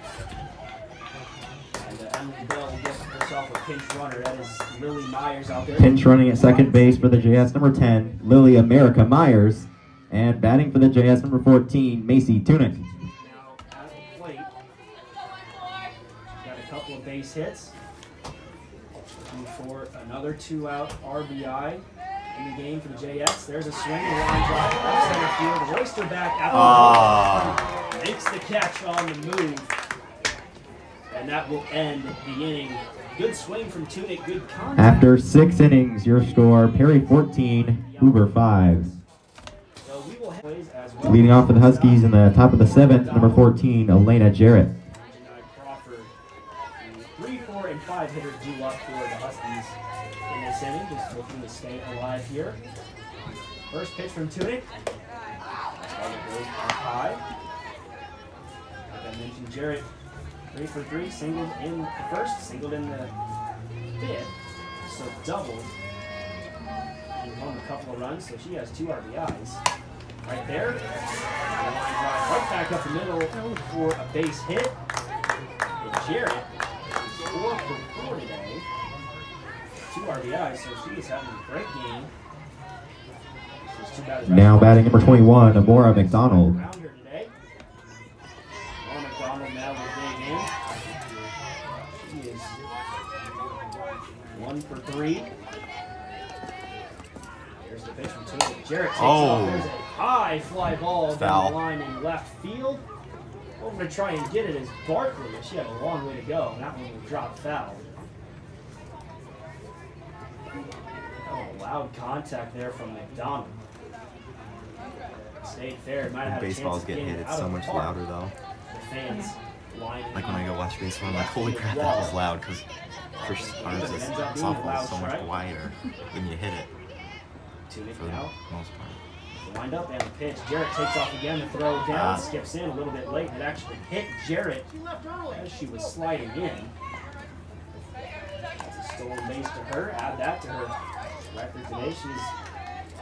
And Emmalee Bell will get herself a pinch runner. That is Lily Myers out there. Pinch running at second base for the Jayettes, number 10, Lily America Myers. And batting for the Jayettes, number 14, Macy Tunick. Now at the plate. Got a couple of base hits. Looking for another 2-out RBI in the game for the Jayettes. There's a swing, a line drive, left center field. Royster back at the ball. Makes the catch on the move. And that will end the inning. Good swing from Tunick, good contact. After 6 innings, your score, Perry 14, Hoover 5. So we will have plays as well. Leading off for the Huskies in the top of the 7th, number 14, Elena Jarrett. Crawford, the 3, 4, and 5 hitters due up for the Huskies in this inning, just looking to stay alive here. First pitch from Tunick. Ball goes up high. Like I mentioned, Jarrett 3 for 3, singled in the first, singled in the 5th, so doubled. Came home a couple of runs, so she has 2 RBIs. Right there. The line drive right back up the middle for a base hit. And Jayette is 4 for 4 today. 2 RBIs, so she is having a great game. She's too bad. Now batting number 21, Amora McDonald. Around her today. Amora McDonald now will dig in. She is 1 for 3. There's the pitch from Tunick. Jayette takes off. There's a high fly ball down Foul. the line in left field. Over to try and get it is Barkley, but she had a long way to go. And that one will drop foul. Oh, loud contact there from McDonald. Stayed fair. Might have had a chance Baseballs of get getting hit, it it's out so of the much park. louder though. The fans lining Like when I up. go watch baseball, I'm like, holy crap, that is loud, because For ours is softball is so much wider when you hit it Tunic for the now. most part. Lined up and the pitch. Jayette takes off again. The throw down, skips in a little bit late. It actually hit Jayette as she was sliding in. That's a stolen base to her. Add that to her record today. She's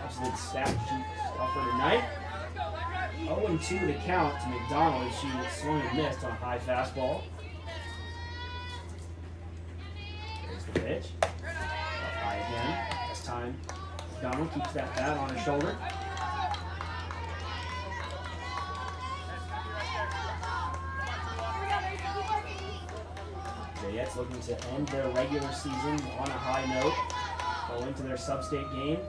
absolute stat sheet stuffer tonight. 0-2 the count to McDonald. She swung and missed on a high fastball. There's the pitch. Up high again. This time, McDonald keeps that bat on her shoulder. Jayette's looking to end their regular season on a high note. Go into their sub-state game.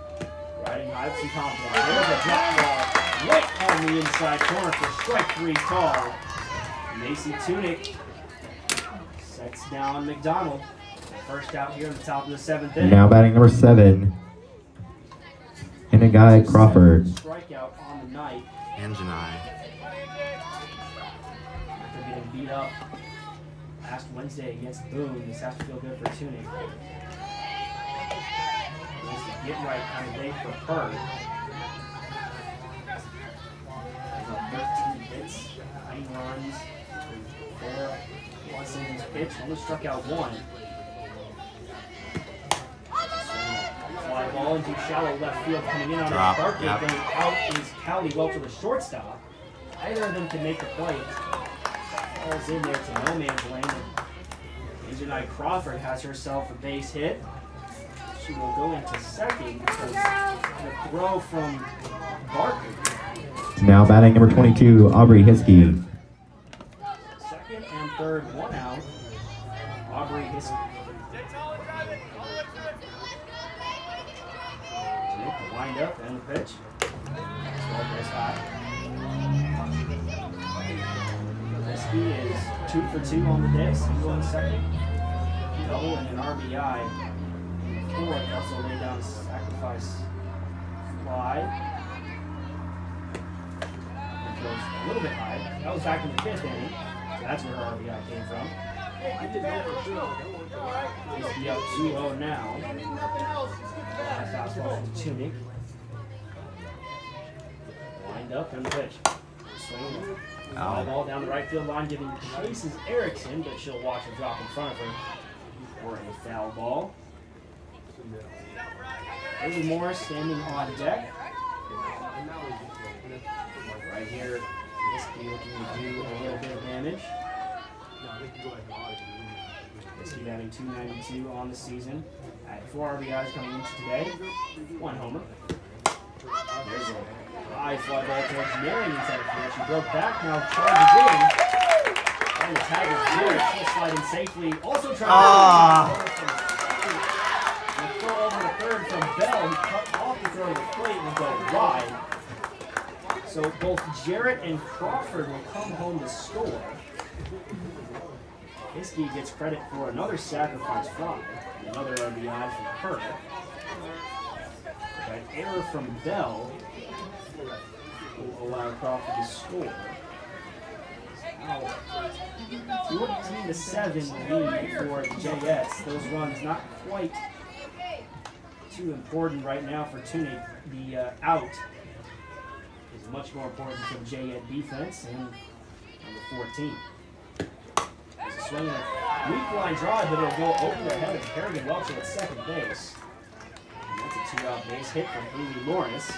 Riding high with some confidence. There's a drop ball right on the inside corner for strike 3 tall. Macy Tunic sets down McDonald. First out here in the top of the 7th inning. Now batting number 7. And a guy, Crawford. Strikeout on the night. Anjanai. After getting beat up last Wednesday against Boone, this has to feel good for Tunic. It's a get right kind of day for her. 13 hits, 9 runs, 4 plus innings pitched, only struck out 1. Fly ball into shallow left field coming in on Drop, a Barkley. yep. Going out is Callie Welch to the shortstop. Either of them can make the play. Falls in there to no man's land. Anjanai Crawford has herself a base hit. She will go into second because the throw from Barkley. Now batting number 22, Aubrey Hiskey. Second and third, 1 out. Aubrey Hiskey. The wind up and the pitch. Swell goes high. Hiskey is 2 for 2 on the day. Single in the second. Double and an RBI. Fourth also laid down a sacrifice fly. It goes a little bit high. That was back in the 5th inning. So that's where her RBI came from. Hiskey up 2-0 now. High fastball from Tunic. Wind up and the pitch. Swing. Fly ball down the right field line, giving chases Erickson, but she'll watch him drop in front of her for a foul ball. Haley Morris standing on deck. Right here, Hiskey looking to do a little bit of damage. Hiskey batting .292 on the season. At 4 RBIs coming into today. 1 homer. There's a high fly ball towards Marion inside the field. She broke back, now charges in. And the tag is Jayette. She'll slide in safely. Also trying to throw over the third from Bell, who cut off the throw to the plate and go wide. So both Jayette and Crawford will come home to score. Hiskey gets credit for another sacrifice fly, another RBI from her. That error from Bell will allow Crawford to score. 14-7 lead for the Jayettes. Those runs not quite too important right now for Tunic. The out is much more important for the Jayette defense and number 14. It's a swing and a weak line drive, but it'll go over the head of Kerrigan Welch at second base. And that's a 2-out base hit from Haley Morris.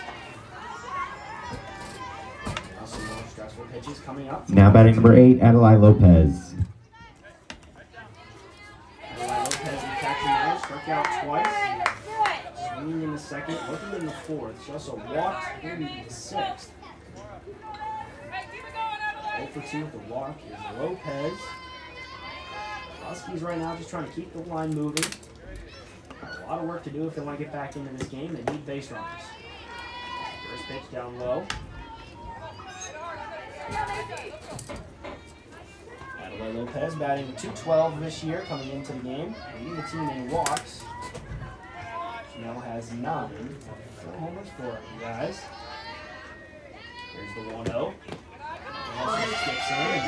Now some more stressful pitches coming up. Now batting number 8, Adelaide Lopez. Adelaide Lopez in catching now, struck out twice. Swinging in the second, looking in the fourth. She also walked in the 6th. 0 for 2 with the walk is Lopez. Huskies right now just trying to keep the line moving. Got a lot of work to do if they want to get back into this game. They need base runners. First pitch down low. Adelaide Lopez batting .212 this year coming into the game. Leading the team in walks. She now has 9. 4 homers for you guys. Here's the 1-0. Also skips in and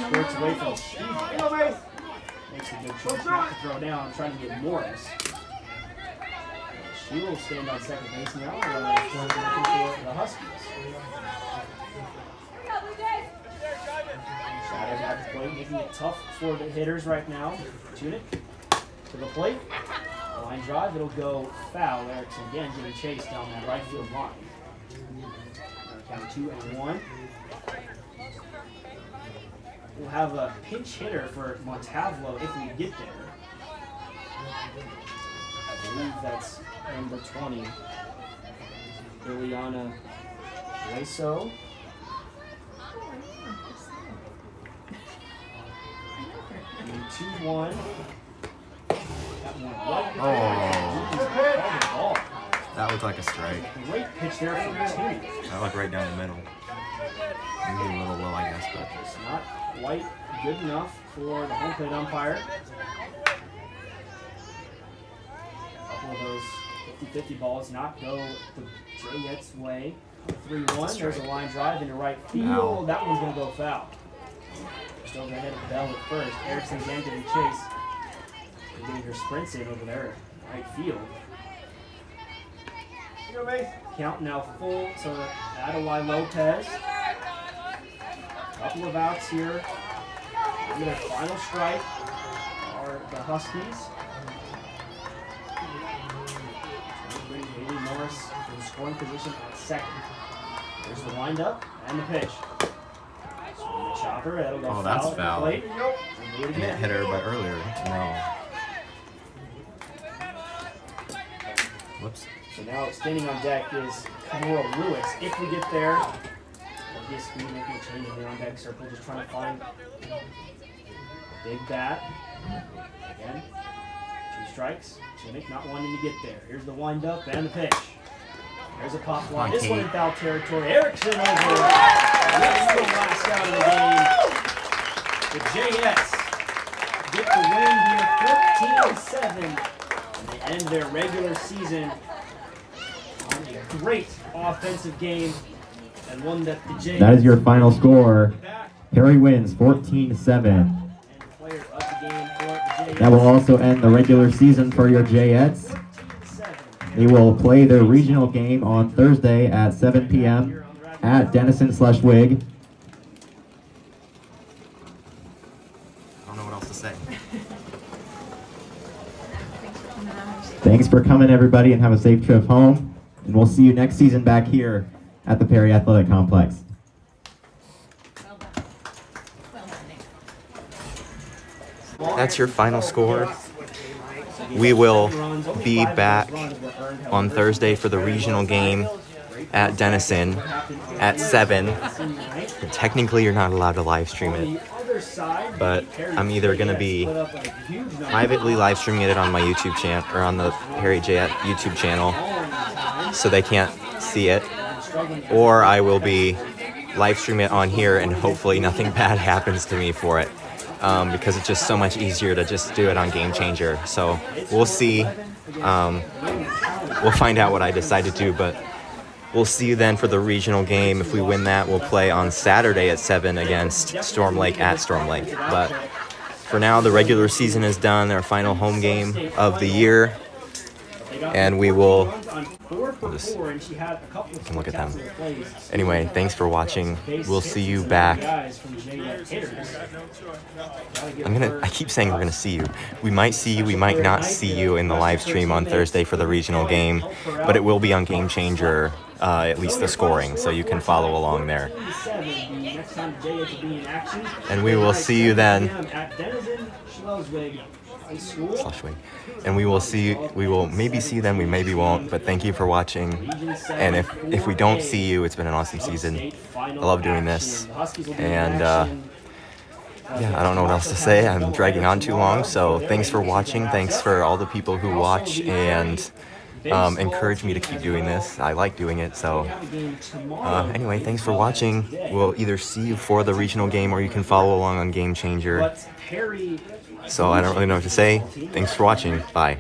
squirts away from Steve. Makes a good choice not to throw down, trying to get Morris. She will stand on second base now. For the Huskies. Shadows at the plate, making it tough for the hitters right now. Tunic to the plate. Line drive, it'll go foul. Erickson again getting chased down that right field line. Count 2-1. We'll have a pinch hitter for Montavlo if we get there. I believe that's number 20, Liliana Hueso. And 2-1. Oh. That looked like a strike. Great pitch there from Tunic. That looked right down the middle. Maybe a little low, I guess, but It's not quite good enough for the home plate umpire. A couple of those 50-50 balls not go the Jayette's way. 3-1. There's a line drive into right field. Ow. That one's going to go foul. Just over ahead of Bell at first. Erickson again getting chased. Getting her sprints in over there at right field. Count now full to Adelaide Lopez. Couple of outs here. And their final strike are the Huskies. Haley Morris in scoring position at second. There's the windup and the pitch. Swing the chopper. That'll go oh, that's foul. At the foul. plate. And do it And it again. hit her, but earlier, no. Whoops. So now standing on deck is Kamora Lewis. If we get there, this speed making a change in the on deck circle, just trying to find a big bat. Again, 2 strikes. Tunic not wanting to get there. Here's the wind up and the pitch. There's a pop fly. This one in foul territory. Erickson over. That's the last out of the game. The Jayettes get the win here 14-7. And they end their regular season on a great offensive game. And one that the Jayettes. That is your final score. Perry wins 14-7. That will also end the regular season for your Jayettes. They will play their regional game on Thursday at 7 p.m. at Denison/Wig. I don't know what else to say. Thanks for coming, everybody, and have a safe trip home. And we'll see you next season back here at the Perry Athletic Complex. Well done. Well done, Nick. That's your final score. We will be back on Thursday for the regional game at Denison at 7. Technically, you're not allowed to live stream it, but I'm either going to be privately live streaming it on my YouTube channel or on the Harry Jayette YouTube channel so they can't see it, or I will be live streaming it on here and hopefully nothing bad happens to me for it. Because it's just so much easier to just do it on Game Changer. So we'll see. We'll find out what I decide to do, but we'll see you then for the regional game. If we win that, we'll play on Saturday at 7 against Storm Lake at Storm Lake. But for now, the regular season is done, our final home game of the year. And we will just look at them. Anyway, thanks for watching. We'll see you back. I keep saying we're gonna see you. We might see you, we might not see you in the live stream on Thursday for the regional game, but it will be on Game Changer, at least the scoring, so you can follow along there. And we will see you then. And we will maybe see them, we maybe won't, but thank you for watching. And if we don't see you, it's been an awesome season. I love doing this. And yeah, I don't know what else to say. I'm dragging on too long, so thanks for watching. Thanks for all the people who watch and encourage me to keep doing this. I like doing it, so anyway, thanks for watching. We'll either see you for the regional game or you can follow along on Game Changer. So I don't really know what to say. Thanks for watching. Bye.